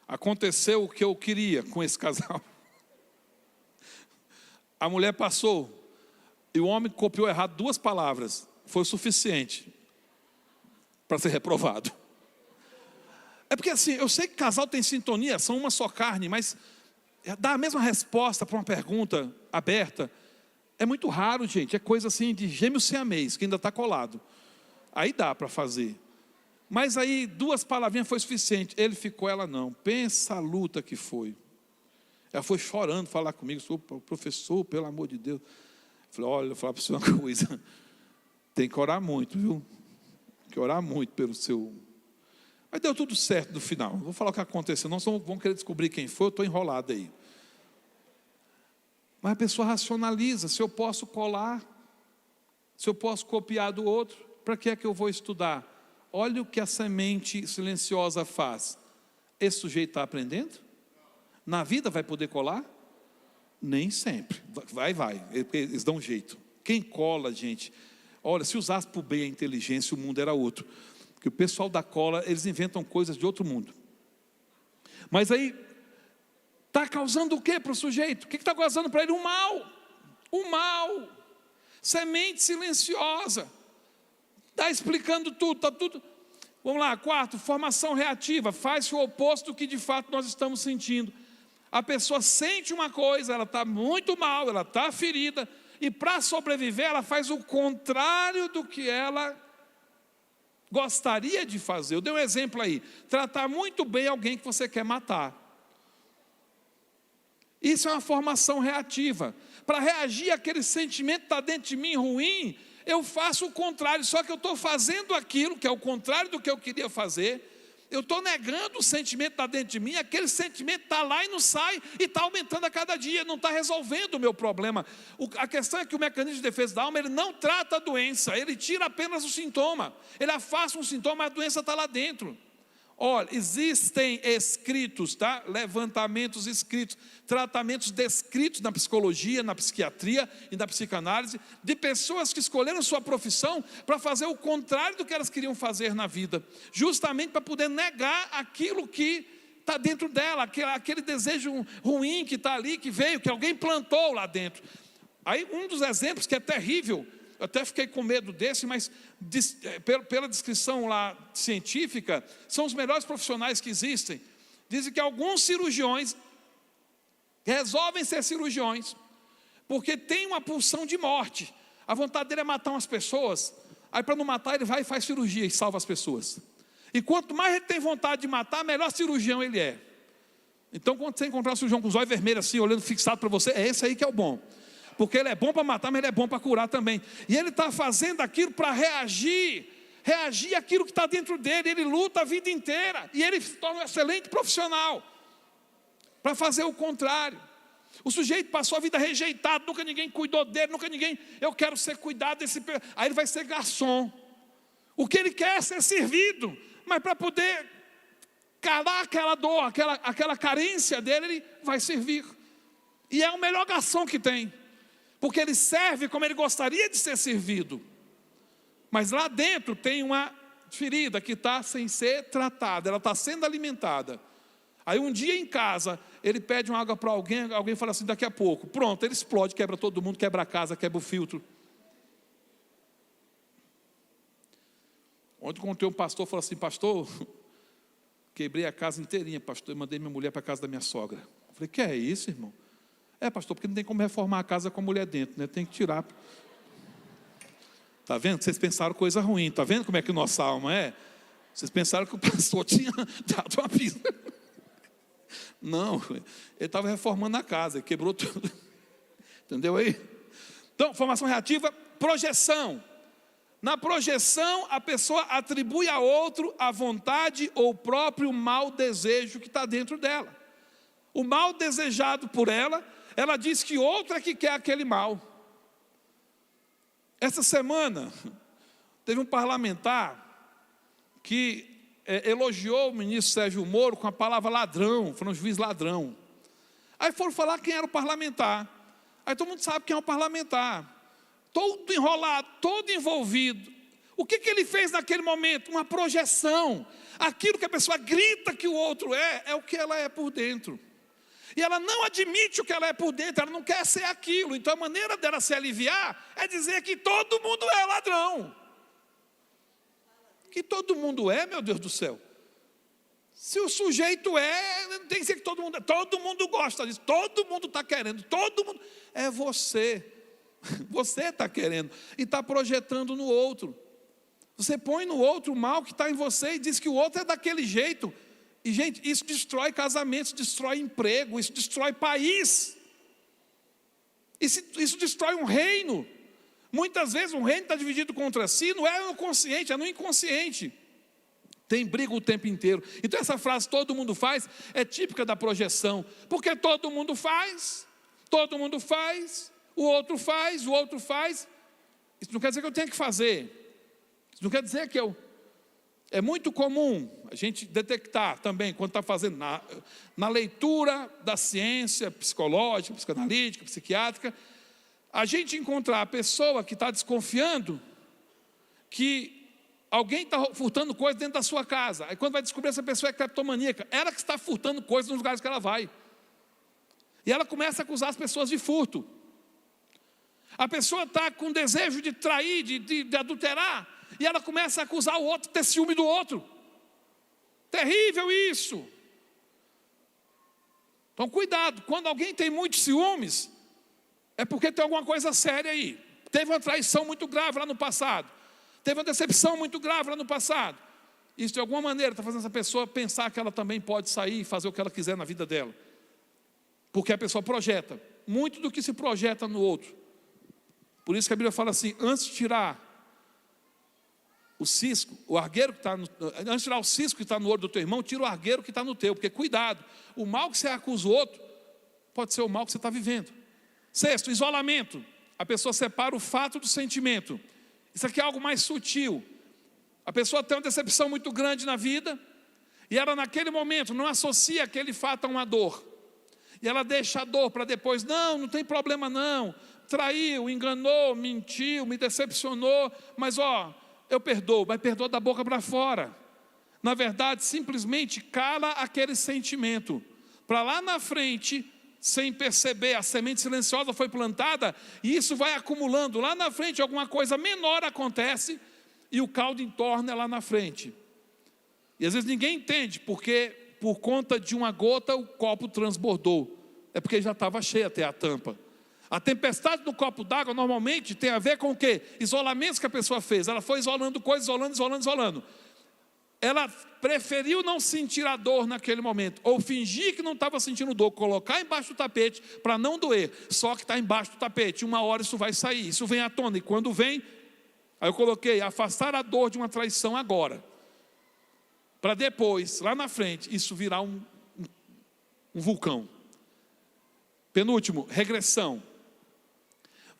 aconteceu o que eu queria com esse casal. A mulher passou. E o homem copiou errado 2 palavras. Foi o suficiente para ser reprovado. É porque assim, eu sei que casal tem sintonia, são uma só carne, mas dar a mesma resposta para uma pergunta aberta é muito raro, gente. É coisa assim de gêmeos siamês, que ainda está colado. Aí dá para fazer. Mas aí 2 palavrinhas foi suficiente. Ele ficou, ela não. Pensa a luta que foi. Ela foi chorando falar comigo. Sou professor, pelo amor de Deus. Eu falei, olha, eu vou falar para você uma coisa. Tem que orar muito, viu? Tem que orar muito pelo seu... Mas deu tudo certo no final. Vou falar o que aconteceu. Não vão querer descobrir quem foi. Eu estou enrolado aí. Mas a pessoa racionaliza. Se eu posso colar, se eu posso copiar do outro, para que é que eu vou estudar? Olha o que a semente silenciosa faz. Esse sujeito está aprendendo? Na vida vai poder colar? Nem sempre. Vai. Eles dão um jeito. Quem cola, gente? Olha, se usasse para o bem a inteligência, o mundo era outro. Porque o pessoal da cola, eles inventam coisas de outro mundo. Mas aí, está causando o que para o sujeito? O que está causando para ele? O mal. O mal. Semente silenciosa. Está explicando tudo, está tudo. Vamos lá, 4, formação reativa. Faz o oposto do que de fato nós estamos sentindo. A pessoa sente uma coisa, ela está muito mal, ela está ferida. E para sobreviver, ela faz o contrário do que ela gostaria de fazer. Eu dei um exemplo aí. Tratar muito bem alguém que você quer matar. Isso é uma formação reativa. Para reagir àquele sentimento que está dentro de mim ruim, eu faço o contrário. Só que eu estou fazendo aquilo que é o contrário do que eu queria fazer. Eu estou negando o sentimento que está dentro de mim. Aquele sentimento está lá e não sai. E está aumentando a cada dia. Não está resolvendo o meu problema. A questão é que o mecanismo de defesa da alma, ele não trata a doença. Ele tira apenas o sintoma. Ele afasta um sintoma, mas a doença está lá dentro. Olha, existem escritos, tá? Levantamentos escritos, tratamentos descritos na psicologia, na psiquiatria e na psicanálise, de pessoas que escolheram sua profissão para fazer o contrário do que elas queriam fazer na vida, justamente para poder negar aquilo que está dentro dela, aquele desejo ruim que está ali, que veio, que alguém plantou lá dentro. Aí um dos exemplos que é terrível, eu até fiquei com medo desse, mas pela descrição lá científica, são os melhores profissionais que existem. Dizem que alguns cirurgiões resolvem ser cirurgiões porque tem uma pulsão de morte. A vontade dele é matar umas pessoas. Aí para não matar ele vai e faz cirurgia e salva as pessoas. E quanto mais ele tem vontade de matar, melhor cirurgião ele é. Então quando você encontrar um cirurgião com os olhos vermelhos assim, olhando fixado para você, é esse aí que é o bom. Porque ele é bom para matar, mas ele é bom para curar também. E ele está fazendo aquilo para reagir àquilo que está dentro dele. Ele luta a vida inteira e ele se torna um excelente profissional para fazer o contrário. O sujeito passou a vida rejeitado, nunca ninguém cuidou dele, eu quero ser cuidado desse... Aí ele vai ser garçom. O que ele quer é ser servido, mas para poder calar aquela dor, aquela carência dele, ele vai servir. E é o melhor garçom que tem. Porque ele serve como ele gostaria de ser servido. Mas lá dentro tem uma ferida que está sem ser tratada, ela está sendo alimentada. Aí um dia em casa, ele pede uma água para alguém fala assim, daqui a pouco. Pronto, ele explode, quebra todo mundo, quebra a casa, quebra o filtro. Ontem contei um pastor, falou assim, pastor, quebrei a casa inteirinha, pastor, e mandei minha mulher para a casa da minha sogra. Eu falei, que é isso, irmão? É, pastor, porque não tem como reformar a casa com a mulher dentro, né? Tem que tirar. Está vendo? Vocês pensaram coisa ruim. Está vendo como é que nossa alma é? Vocês pensaram que o pastor tinha dado uma pista. Não, ele estava reformando a casa, quebrou tudo. Entendeu aí? Então, formação reativa, projeção. Na projeção, a pessoa atribui a outro a vontade ou o próprio mau desejo que está dentro dela. O mal desejado por ela diz que outro é que quer aquele mal. Essa semana, teve um parlamentar que elogiou o ministro Sérgio Moro com a palavra ladrão, foi um juiz ladrão. Aí foram falar quem era o parlamentar. Aí todo mundo sabe quem é o parlamentar. Todo enrolado, todo envolvido. O que ele fez naquele momento? Uma projeção. Aquilo que a pessoa grita que o outro é o que ela é por dentro. E ela não admite o que ela é por dentro, ela não quer ser aquilo. Então a maneira dela se aliviar é dizer que todo mundo é ladrão. Que todo mundo é, meu Deus do céu. Se o sujeito não tem que ser que todo mundo gosta disso, todo mundo está querendo, todo mundo. É você. Você está querendo e está projetando no outro. Você põe no outro o mal que está em você e diz que o outro é daquele jeito. E, gente, isso destrói casamentos, destrói emprego, isso destrói país. Isso destrói um reino. Muitas vezes um reino está dividido contra si, não é no consciente, é no inconsciente. Tem briga o tempo inteiro. Então essa frase, todo mundo faz, é típica da projeção. Porque todo mundo faz, o outro faz. Isso não quer dizer que eu tenha que fazer. Isso não quer dizer que É muito comum a gente detectar também, quando está fazendo na leitura da ciência psicológica, psicanalítica, psiquiátrica, a gente encontrar a pessoa que está desconfiando que alguém está furtando coisa dentro da sua casa. Aí quando vai descobrir, essa pessoa é cleptomaníaca, ela que está furtando coisas nos lugares que ela vai. E ela começa a acusar as pessoas de furto. A pessoa está com desejo de trair, de adulterar, e ela começa a acusar o outro de ter ciúme do outro. Terrível isso. Então cuidado, quando alguém tem muitos ciúmes, é porque tem alguma coisa séria aí. Teve uma traição muito grave lá no passado. Teve uma decepção muito grave lá no passado. Isso de alguma maneira está fazendo essa pessoa pensar que ela também pode sair e fazer o que ela quiser na vida dela. Porque a pessoa projeta muito do que se projeta no outro. Por isso que a Bíblia fala assim, antes de tirar o cisco, o argueiro que está antes de tirar o cisco que está no olho do teu irmão, tira o argueiro que está no teu, porque cuidado, o mal que você acusa o outro, pode ser o mal que você está vivendo. Sexto, isolamento, a pessoa separa o fato do sentimento. Isso aqui é algo mais sutil. A pessoa tem uma decepção muito grande na vida, e ela naquele momento não associa aquele fato a uma dor, e ela deixa a dor para depois, não tem problema não, traiu, enganou, mentiu, me decepcionou, mas eu perdoo, mas perdoa da boca para fora. Na verdade, simplesmente cala aquele sentimento, para lá na frente, sem perceber, a semente silenciosa foi plantada, e isso vai acumulando, lá na frente alguma coisa menor acontece, e o caldo entorna lá na frente. E às vezes ninguém entende, porque por conta de uma gota o copo transbordou, é porque já estava cheio até a tampa. A tempestade no copo d'água normalmente tem a ver com o quê? Isolamentos que a pessoa fez. Ela foi isolando coisas, isolando. Ela preferiu não sentir a dor naquele momento, ou fingir que não estava sentindo dor, colocar embaixo do tapete para não doer. Só que está embaixo do tapete, uma hora isso vai sair, isso vem à tona. E quando vem, aí eu coloquei, afastar a dor de uma traição agora, para depois, lá na frente, isso virar um vulcão. Penúltimo, regressão.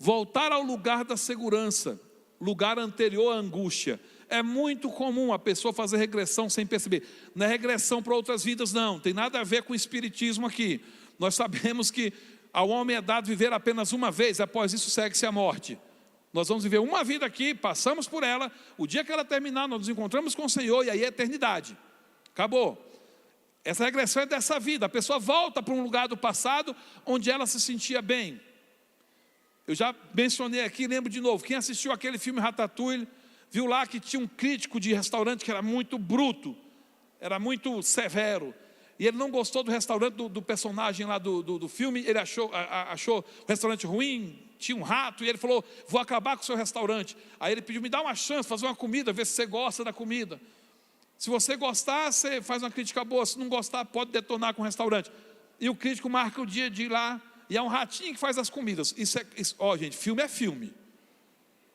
Voltar ao lugar da segurança, lugar anterior à angústia. É muito comum a pessoa fazer regressão sem perceber. Não é regressão para outras vidas, não. Tem nada a ver com o espiritismo aqui. Nós sabemos que ao homem é dado viver apenas uma vez, após isso segue-se a morte. Nós vamos viver uma vida aqui, passamos por ela, o dia que ela terminar, nós nos encontramos com o Senhor, e aí é eternidade. Acabou. Essa regressão é dessa vida. A pessoa volta para um lugar do passado, onde ela se sentia bem. Eu já mencionei aqui, lembro de novo, quem assistiu aquele filme Ratatouille, viu lá que tinha um crítico de restaurante que era muito bruto, era muito severo, e ele não gostou do restaurante do personagem lá do filme, ele achou o restaurante ruim, tinha um rato, e ele falou, vou acabar com o seu restaurante. Aí ele pediu, me dá uma chance, fazer uma comida, ver se você gosta da comida. Se você gostar, você faz uma crítica boa, se não gostar, pode detonar com o restaurante. E o crítico marca o dia de ir lá, e é um ratinho que faz as comidas. Gente, filme é filme.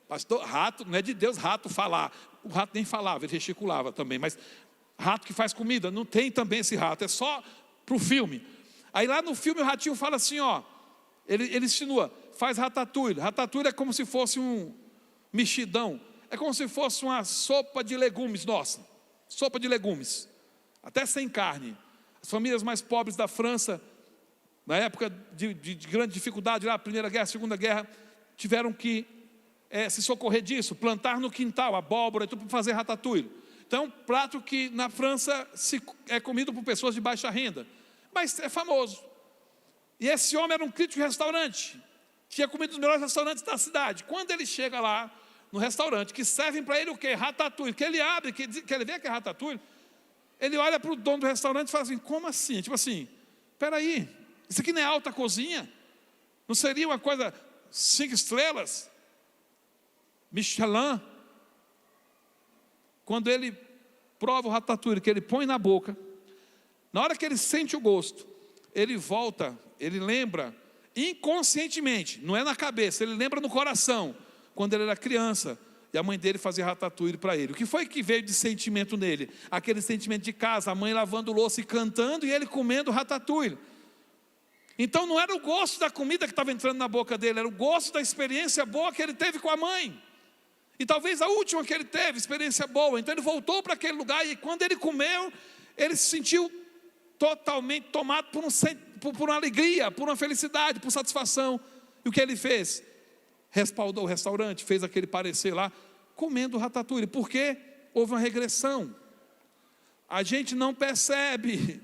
Pastor, rato, não é de Deus rato falar. O rato nem falava, ele gesticulava também. Mas rato que faz comida, não tem também esse rato, é só para o filme. Aí lá no filme o ratinho fala assim, ele insinua, faz ratatouille. Ratatouille é como se fosse um mexidão, é como se fosse uma sopa de legumes nossa. sopa de legumes, até sem carne. As famílias mais pobres da França, na época de grande dificuldade, lá, Primeira Guerra, Segunda Guerra, tiveram que se socorrer disso, plantar no quintal, abóbora e tudo para fazer ratatouille. Então, um prato que na França é comido por pessoas de baixa renda, mas é famoso. E esse homem era um crítico de restaurante, tinha comido nos melhores restaurantes da cidade. Quando ele chega lá no restaurante, que servem para ele o quê? Ratatouille, que ele abre, que ele vê que é ratatouille, ele olha para o dono do restaurante e fala assim: como assim? Tipo assim, peraí, isso aqui não é alta cozinha? Não seria uma coisa 5 estrelas? Michelin? Quando ele prova o ratatouille, que ele põe na boca, na hora que ele sente o gosto, ele volta, ele lembra inconscientemente, não é na cabeça, ele lembra no coração, quando ele era criança, e a mãe dele fazia ratatouille para ele. O que foi que veio de sentimento nele? Aquele sentimento de casa, a mãe lavando louça e cantando, e ele comendo ratatouille. Então não era o gosto da comida que estava entrando na boca dele, era o gosto da experiência boa que ele teve com a mãe. E talvez a última que ele teve, experiência boa. Então ele voltou para aquele lugar, e quando ele comeu, ele se sentiu totalmente tomado por uma alegria, por uma felicidade, por satisfação. E o que ele fez? Respaldou o restaurante, fez aquele parecer lá, comendo ratatouille, porque houve uma regressão. A gente não percebe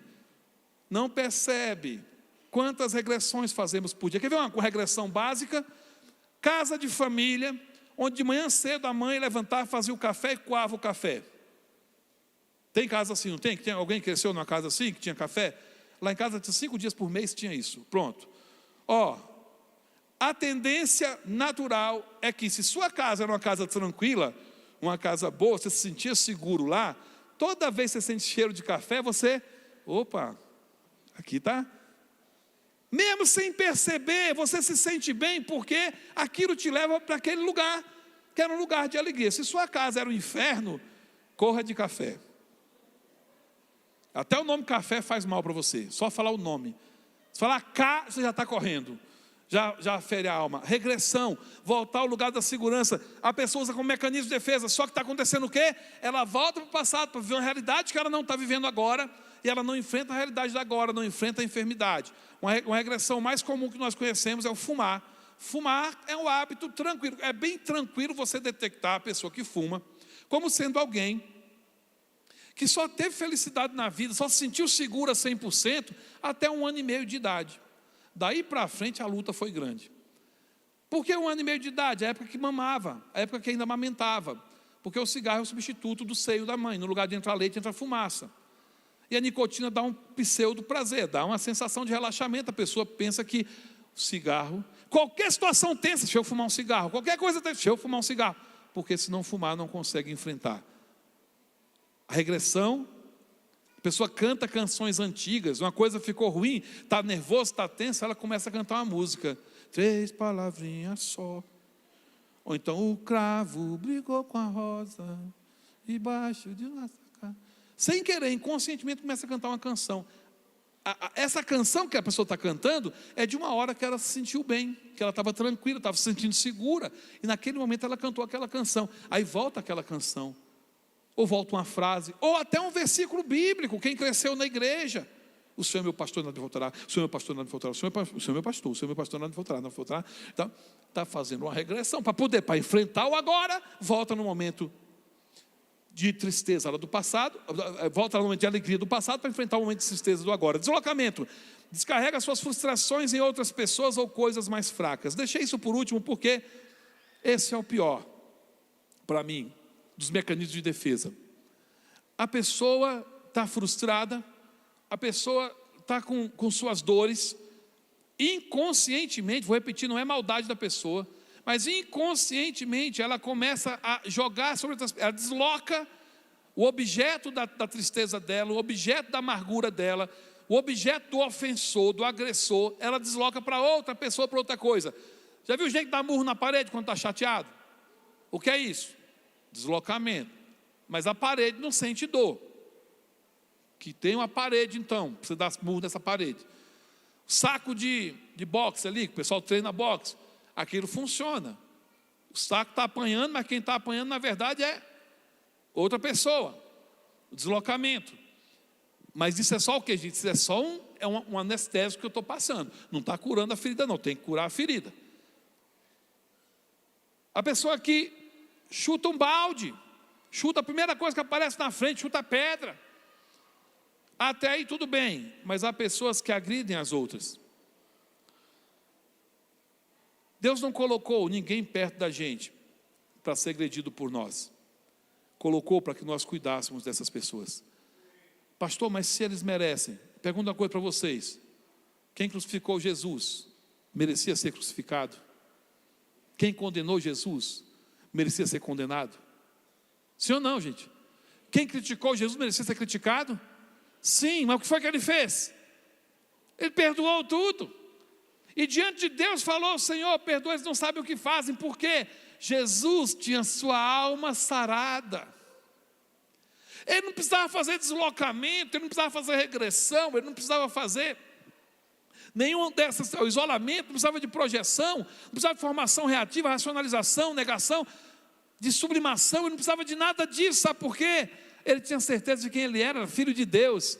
quantas regressões fazemos por dia. Quer ver uma regressão básica? Casa de família, onde de manhã cedo a mãe levantava, fazia o café e coava o café. Tem casa assim, não tem? Que alguém cresceu numa casa assim, que tinha café? Lá em casa, 5 dias por mês tinha isso, pronto. A tendência natural é que, se sua casa era uma casa tranquila, uma casa boa, você se sentia seguro lá, toda vez que você sente cheiro de café, você, opa, aqui está. Mesmo sem perceber, você se sente bem, porque aquilo te leva para aquele lugar, que era um lugar de alegria. Se sua casa era um inferno, corra de café. Até o nome café faz mal para você, só falar o nome. Se falar cá, você já está correndo. Já fere a alma. Regressão, voltar ao lugar da segurança. A pessoa usa como mecanismo de defesa. Só que está acontecendo o quê? Ela volta para o passado, para viver uma realidade que ela não está vivendo agora, e ela não enfrenta a realidade da agora, não enfrenta a enfermidade. Uma regressão mais comum que nós conhecemos é o fumar. Fumar é um hábito tranquilo. É bem tranquilo você detectar a pessoa que fuma como sendo alguém que só teve felicidade na vida, só se sentiu segura 100% até 1 ano e meio de idade. Daí para frente a luta foi grande. Por que 1 ano e meio de idade? A época que mamava, a época que ainda amamentava. Porque o cigarro é o substituto do seio da mãe. No lugar de entrar leite, entra fumaça. E a nicotina dá um pseudo prazer, dá uma sensação de relaxamento. A pessoa pensa que o cigarro, qualquer situação tensa, deixa eu fumar um cigarro, qualquer coisa tensa, deixa eu fumar um cigarro. Porque se não fumar, não consegue enfrentar. A regressão, a pessoa canta canções antigas, uma coisa ficou ruim, está nervoso, está tenso, ela começa a cantar uma música. 3 palavrinhas só. Ou então o cravo brigou com a rosa, debaixo de uma sacada. Sem querer, inconscientemente começa a cantar uma canção. Essa canção que a pessoa está cantando é de uma hora que ela se sentiu bem, que ela estava tranquila, estava se sentindo segura, e naquele momento ela cantou aquela canção. Aí volta aquela canção, ou volta uma frase, ou até um versículo bíblico. Quem cresceu na igreja: o Senhor é meu pastor, nada me faltará. O Senhor é meu pastor, nada me faltará. O Senhor é meu pastor, o Senhor é meu pastor, nada me faltará, nada me faltará. Então, está fazendo uma regressão para enfrentar o agora. Volta no momento de tristeza lá do passado, volta no momento de alegria do passado para enfrentar o momento de tristeza do agora. Deslocamento: descarrega suas frustrações em outras pessoas ou coisas mais fracas. Deixei isso por último porque esse é o pior para mim dos mecanismos de defesa. A pessoa está frustrada, a pessoa está com suas dores, inconscientemente, vou repetir, não é maldade da pessoa, mas inconscientemente ela começa a jogar sobre outras, ela desloca o objeto da tristeza dela, o objeto da amargura dela, o objeto do ofensor, do agressor, ela desloca para outra pessoa, para outra coisa. Já viu gente dar murro na parede quando está chateado? O que é isso? Deslocamento. Mas a parede não sente dor. Que tem uma parede, então, você dá murro nessa parede. Saco de boxe ali, que o pessoal treina boxe, aquilo funciona. O saco está apanhando, mas quem está apanhando, na verdade, é outra pessoa. o deslocamento. Mas isso é só o que, gente? Isso é só um anestésico que eu estou passando. Não está curando a ferida, não. Tem que curar a ferida. A pessoa que chuta um balde, chuta a primeira coisa que aparece na frente, chuta a pedra. Até aí tudo bem, mas há pessoas que agridem as outras. Deus não colocou ninguém perto da gente para ser agredido por nós. Colocou para que nós cuidássemos dessas pessoas. Pastor, mas se eles merecem? Pergunto uma coisa para vocês. Quem crucificou Jesus merecia ser crucificado? Quem condenou Jesus merecia ser condenado? Sim ou não, gente? Quem criticou Jesus merecia ser criticado? Sim, mas o que foi que ele fez? Ele perdoou tudo. E diante de Deus falou: Senhor, perdoa, eles não sabem o que fazem. Porque Jesus tinha sua alma sarada. Ele não precisava fazer deslocamento, ele não precisava fazer regressão, ele não precisava fazer nenhum dessas, o isolamento, não precisava de projeção, não precisava de formação reativa, racionalização, negação, de sublimação, ele não precisava de nada disso. Sabe por quê? Ele tinha certeza de quem ele era filho de Deus.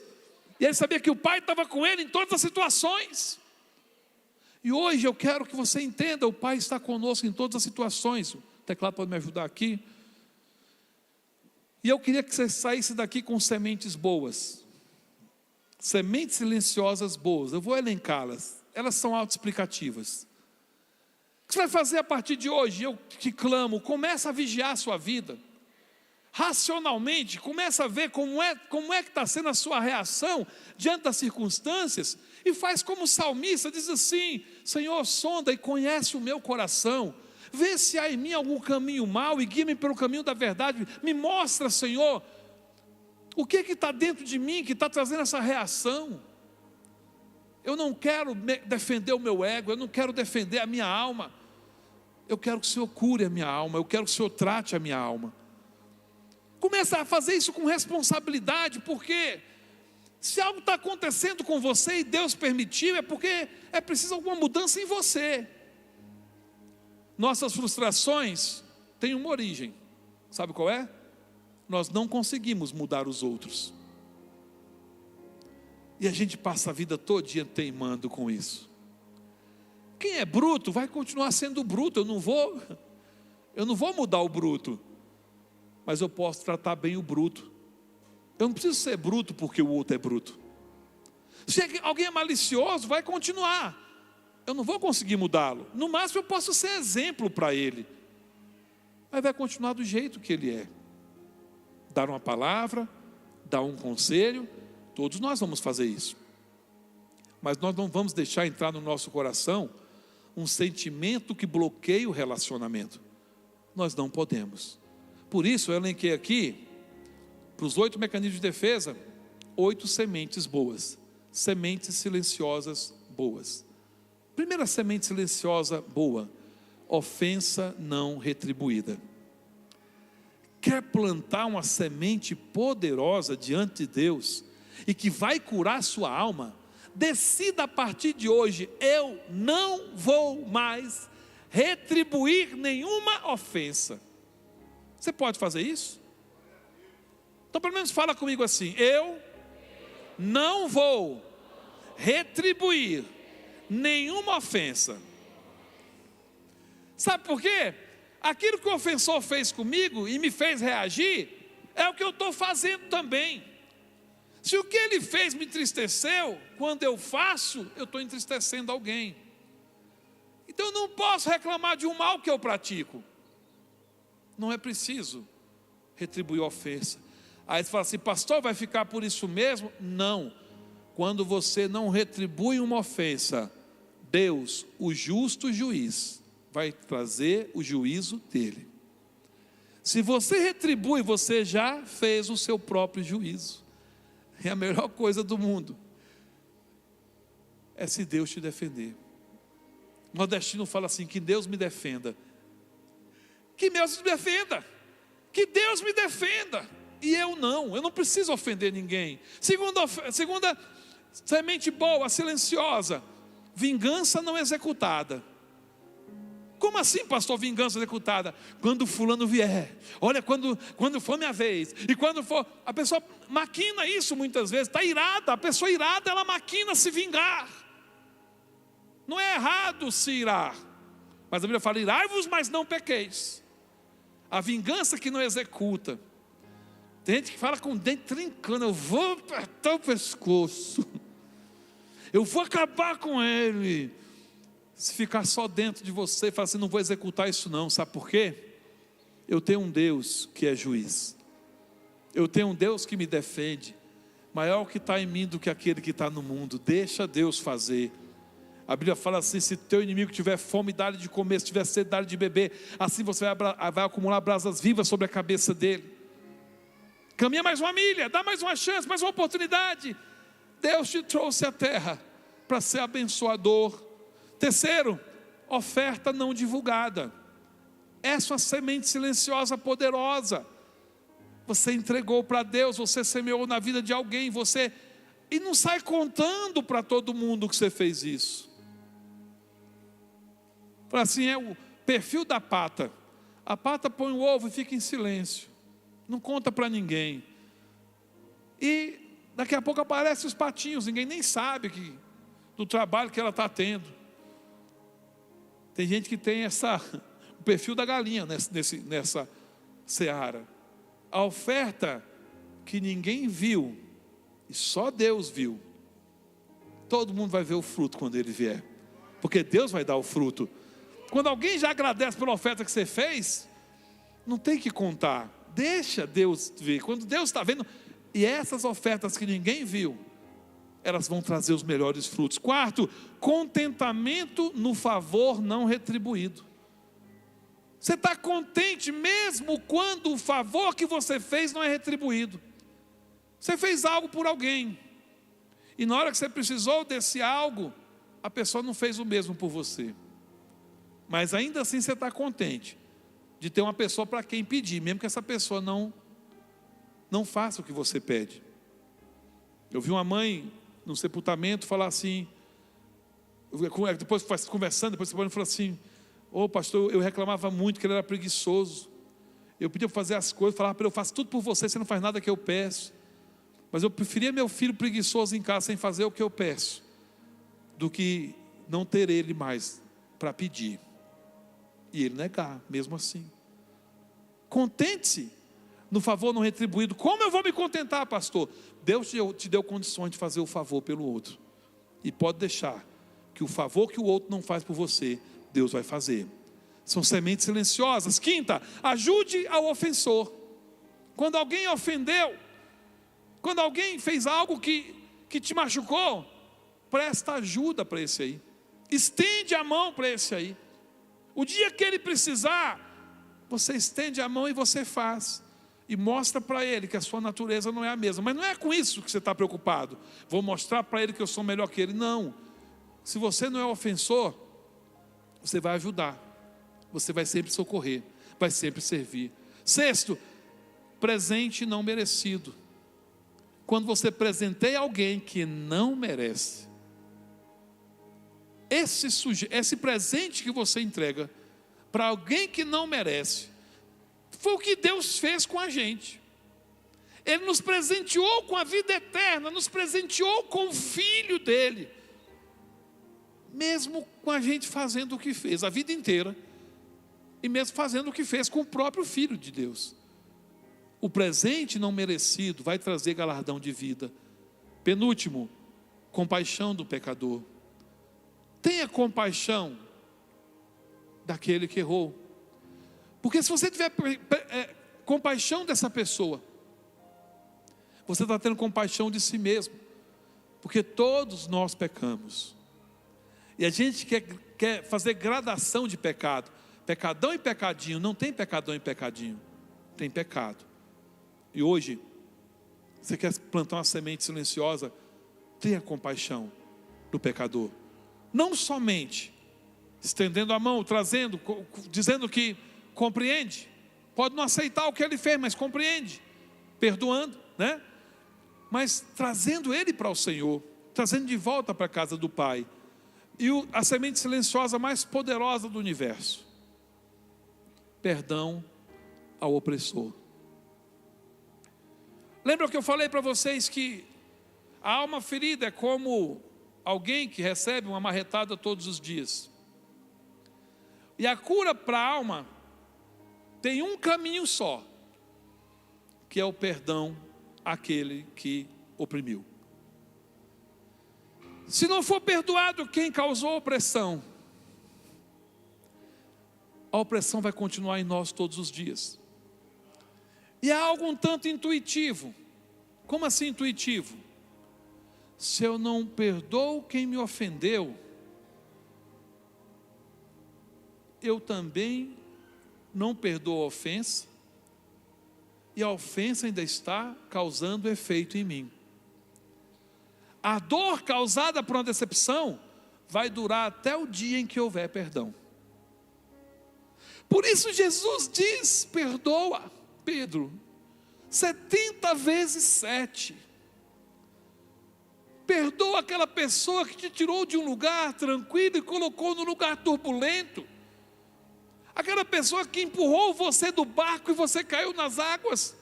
E ele sabia que o Pai estava com ele em todas as situações. E hoje eu quero que você entenda, o Pai está conosco em todas as situações. O teclado pode me ajudar aqui. E eu queria que você saísse daqui com sementes boas. Sementes silenciosas boas. Eu vou elencá-las. Elas são autoexplicativas. O que você vai fazer a partir de hoje? Eu te clamo, começa a vigiar a sua vida. Racionalmente, começa a ver como é que está sendo a sua reação diante das circunstâncias. E faz como o salmista, diz assim: Senhor, sonda e conhece o meu coração. Vê se há em mim algum caminho mau e guia-me pelo caminho da verdade. Me mostra, Senhor, o que está dentro de mim que está trazendo essa reação. Eu não quero defender o meu ego, eu não quero defender a minha alma. Eu quero que o Senhor cure a minha alma, eu quero que o Senhor trate a minha alma. Começa a fazer isso com responsabilidade, porque se algo está acontecendo com você e Deus permitiu, é porque é preciso alguma mudança em você. Nossas frustrações têm uma origem, sabe qual é? Nós não conseguimos mudar os outros. E a gente passa a vida todinha teimando com isso. Quem é bruto vai continuar sendo bruto. Eu não vou mudar o bruto, mas eu posso tratar bem o bruto. Eu não preciso ser bruto porque o outro é bruto. Se alguém é malicioso, vai continuar. Eu não vou conseguir mudá-lo. No máximo eu posso ser exemplo para ele, mas vai continuar do jeito que ele é. Dar uma palavra, dar um conselho, todos nós vamos fazer isso. Mas nós não vamos deixar entrar no nosso coração um sentimento que bloqueie o relacionamento. Nós não podemos. Por isso eu elenquei aqui, para os 8 mecanismos de defesa, 8 sementes boas. Sementes silenciosas boas. Primeira semente silenciosa boa: ofensa não retribuída. Quer plantar uma semente poderosa diante de Deus e que vai curar sua alma? Decida a partir de hoje: eu não vou mais retribuir nenhuma ofensa. Você pode fazer isso? Então pelo menos fala comigo assim: eu não vou retribuir nenhuma ofensa. Sabe por quê? Aquilo que o ofensor fez comigo e me fez reagir, é o que eu estou fazendo também. Se o que ele fez me entristeceu, quando eu faço, eu estou entristecendo alguém. Então eu não posso reclamar de um mal que eu pratico. Não é preciso retribuir a ofensa. Aí você fala assim: pastor, vai ficar por isso mesmo? Não. Quando você não retribui uma ofensa, Deus, o justo juiz, vai trazer o juízo dele. Se você retribui, você já fez o seu próprio juízo. É a melhor coisa do mundo é se Deus te defender. O nordestino fala assim: que Deus me defenda. Que Deus me defenda. Que Deus me defenda. E eu não preciso ofender ninguém. Segunda semente boa, silenciosa: vingança não executada. Como assim, pastor, vingança executada? Quando fulano vier, olha, quando for minha vez, e quando for, a pessoa maquina isso muitas vezes, está irada, a pessoa irada, ela maquina se vingar. Não é errado se irar, mas a Bíblia fala, irai-vos, mas não pequeis. A vingança que não executa, tem gente que fala com o dente trincando, eu vou apertar o pescoço, eu vou acabar com ele. Se ficar só dentro de você e falar assim, não vou executar isso não, sabe por quê? Eu tenho um Deus que é juiz, eu tenho um Deus que me defende, maior que está em mim do que aquele que está no mundo. Deixa Deus fazer. A Bíblia fala assim, se teu inimigo tiver fome, dá-lhe de comer, se tiver sede, dá-lhe de beber, assim você vai acumular brasas vivas sobre a cabeça dele. Caminha mais uma milha, dá mais uma chance, mais uma oportunidade. Deus te trouxe à terra para ser abençoador. Terceiro, oferta não divulgada. Essa é uma semente silenciosa poderosa. Você entregou para Deus, você semeou na vida de alguém, e não sai contando para todo mundo que você fez isso. Fala assim, é o perfil da pata. A pata põe o ovo e fica em silêncio, não conta para ninguém. E daqui a pouco aparecem os patinhos, ninguém nem sabe do trabalho que ela está tendo. Tem gente que tem o perfil da galinha nessa seara. A oferta que ninguém viu, e só Deus viu, todo mundo vai ver o fruto quando ele vier, porque Deus vai dar o fruto. Quando alguém já agradece pela oferta que você fez, não tem que contar, deixa Deus ver. Quando Deus está vendo, e essas ofertas que ninguém viu, elas vão trazer os melhores frutos. Quarto, contentamento no favor não retribuído. Você está contente mesmo quando o favor que você fez não é retribuído. Você fez algo por alguém, e na hora que você precisou desse algo, a pessoa não fez o mesmo por você. Mas ainda assim você está contente de ter uma pessoa para quem pedir, mesmo que essa pessoa não faça o que você pede. Eu vi uma mãe no sepultamento falar assim, depois conversando, depois você falou assim, pastor, eu reclamava muito que ele era preguiçoso, eu pedia para fazer as coisas, falava para ele, eu faço tudo por você, você não faz nada que eu peço, mas eu preferia meu filho preguiçoso em casa sem fazer o que eu peço, do que não ter ele mais para pedir, e ele negar, mesmo assim. Contente-se no favor não retribuído. Como eu vou me contentar, pastor? Deus te deu condições de fazer o favor pelo outro, e pode deixar que o favor que o outro não faz por você, Deus vai fazer. São sementes silenciosas. Quinta, ajude ao ofensor. Quando alguém ofendeu, quando alguém fez algo que te machucou, presta ajuda para esse aí, estende a mão para esse aí. O dia que ele precisar, você estende a mão e você faz, e mostra para ele que a sua natureza não é a mesma. Mas não é com isso que você está preocupado, vou mostrar para ele que eu sou melhor que ele. Não, se você não é ofensor, você vai ajudar, você vai sempre socorrer, vai sempre servir. Sexto, presente não merecido. Quando você presenteia alguém que não merece, esse presente que você entrega para alguém que não merece, foi o que Deus fez com a gente. Ele nos presenteou com a vida eterna, nos presenteou com o Filho dele, mesmo com a gente fazendo o que fez a vida inteira, e mesmo fazendo o que fez com o próprio Filho de Deus. O presente não merecido vai trazer galardão de vida. Penúltimo, compaixão do pecador. Tenha compaixão daquele que errou, porque se você tiver compaixão dessa pessoa, você está tendo compaixão de si mesmo, porque todos nós pecamos, e a gente quer fazer gradação de pecado, pecadão e pecadinho. Não tem pecadão e pecadinho, tem pecado. E hoje, você quer plantar uma semente silenciosa, tenha compaixão do pecador, não somente estendendo a mão, trazendo, dizendo que compreende, pode não aceitar o que ele fez, mas compreende, perdoando, né? Mas trazendo ele para o Senhor, trazendo de volta para a casa do Pai. E a semente silenciosa mais poderosa do universo perdão ao opressor. Lembra que eu falei para vocês que a alma ferida é como alguém que recebe uma marretada todos os dias. E a cura para a alma tem um caminho só, que é o perdão àquele que oprimiu. Se não for perdoado quem causou a opressão vai continuar em nós todos os dias. E há algo um tanto intuitivo. Como assim intuitivo? Se eu não perdoo quem me ofendeu, eu também não perdoo a ofensa, e a ofensa ainda está causando efeito em mim. A dor causada por uma decepção vai durar até o dia em que houver perdão. Por isso Jesus diz: perdoa, Pedro, 70 vezes 7. Perdoa aquela pessoa que te tirou de um lugar tranquilo e colocou no lugar turbulento. Aquela pessoa que empurrou você do barco e você caiu nas águas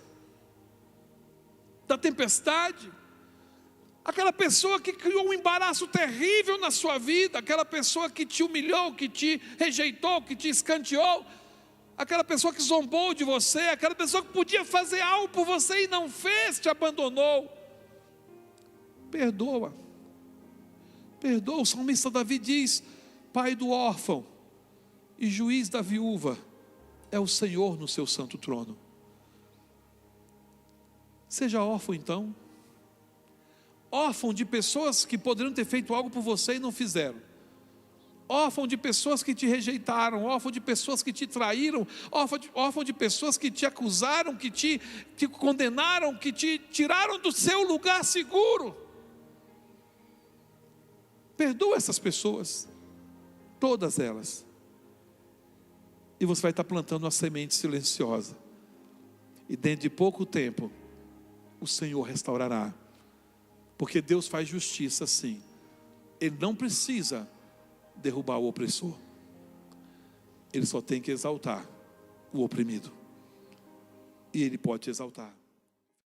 da tempestade. Aquela pessoa que criou um embaraço terrível na sua vida. Aquela pessoa que te humilhou, que te rejeitou, que te escanteou. Aquela pessoa que zombou de você. Aquela pessoa que podia fazer algo por você e não fez, te abandonou. Perdoa. Perdoa. O salmista Davi diz: Pai do órfão e juiz da viúva é o Senhor no seu santo trono. Seja órfão então. Órfão de pessoas que poderiam ter feito algo por você e não fizeram. Órfão de pessoas que te rejeitaram. Órfão de pessoas que te traíram. Órfão de pessoas que te acusaram, que te condenaram, que te tiraram do seu lugar seguro. Perdoa essas pessoas, todas elas. E você vai estar plantando uma semente silenciosa. E dentro de pouco tempo, o Senhor restaurará. Porque Deus faz justiça sim. Ele não precisa derrubar o opressor. Ele só tem que exaltar o oprimido. E Ele pode te exaltar.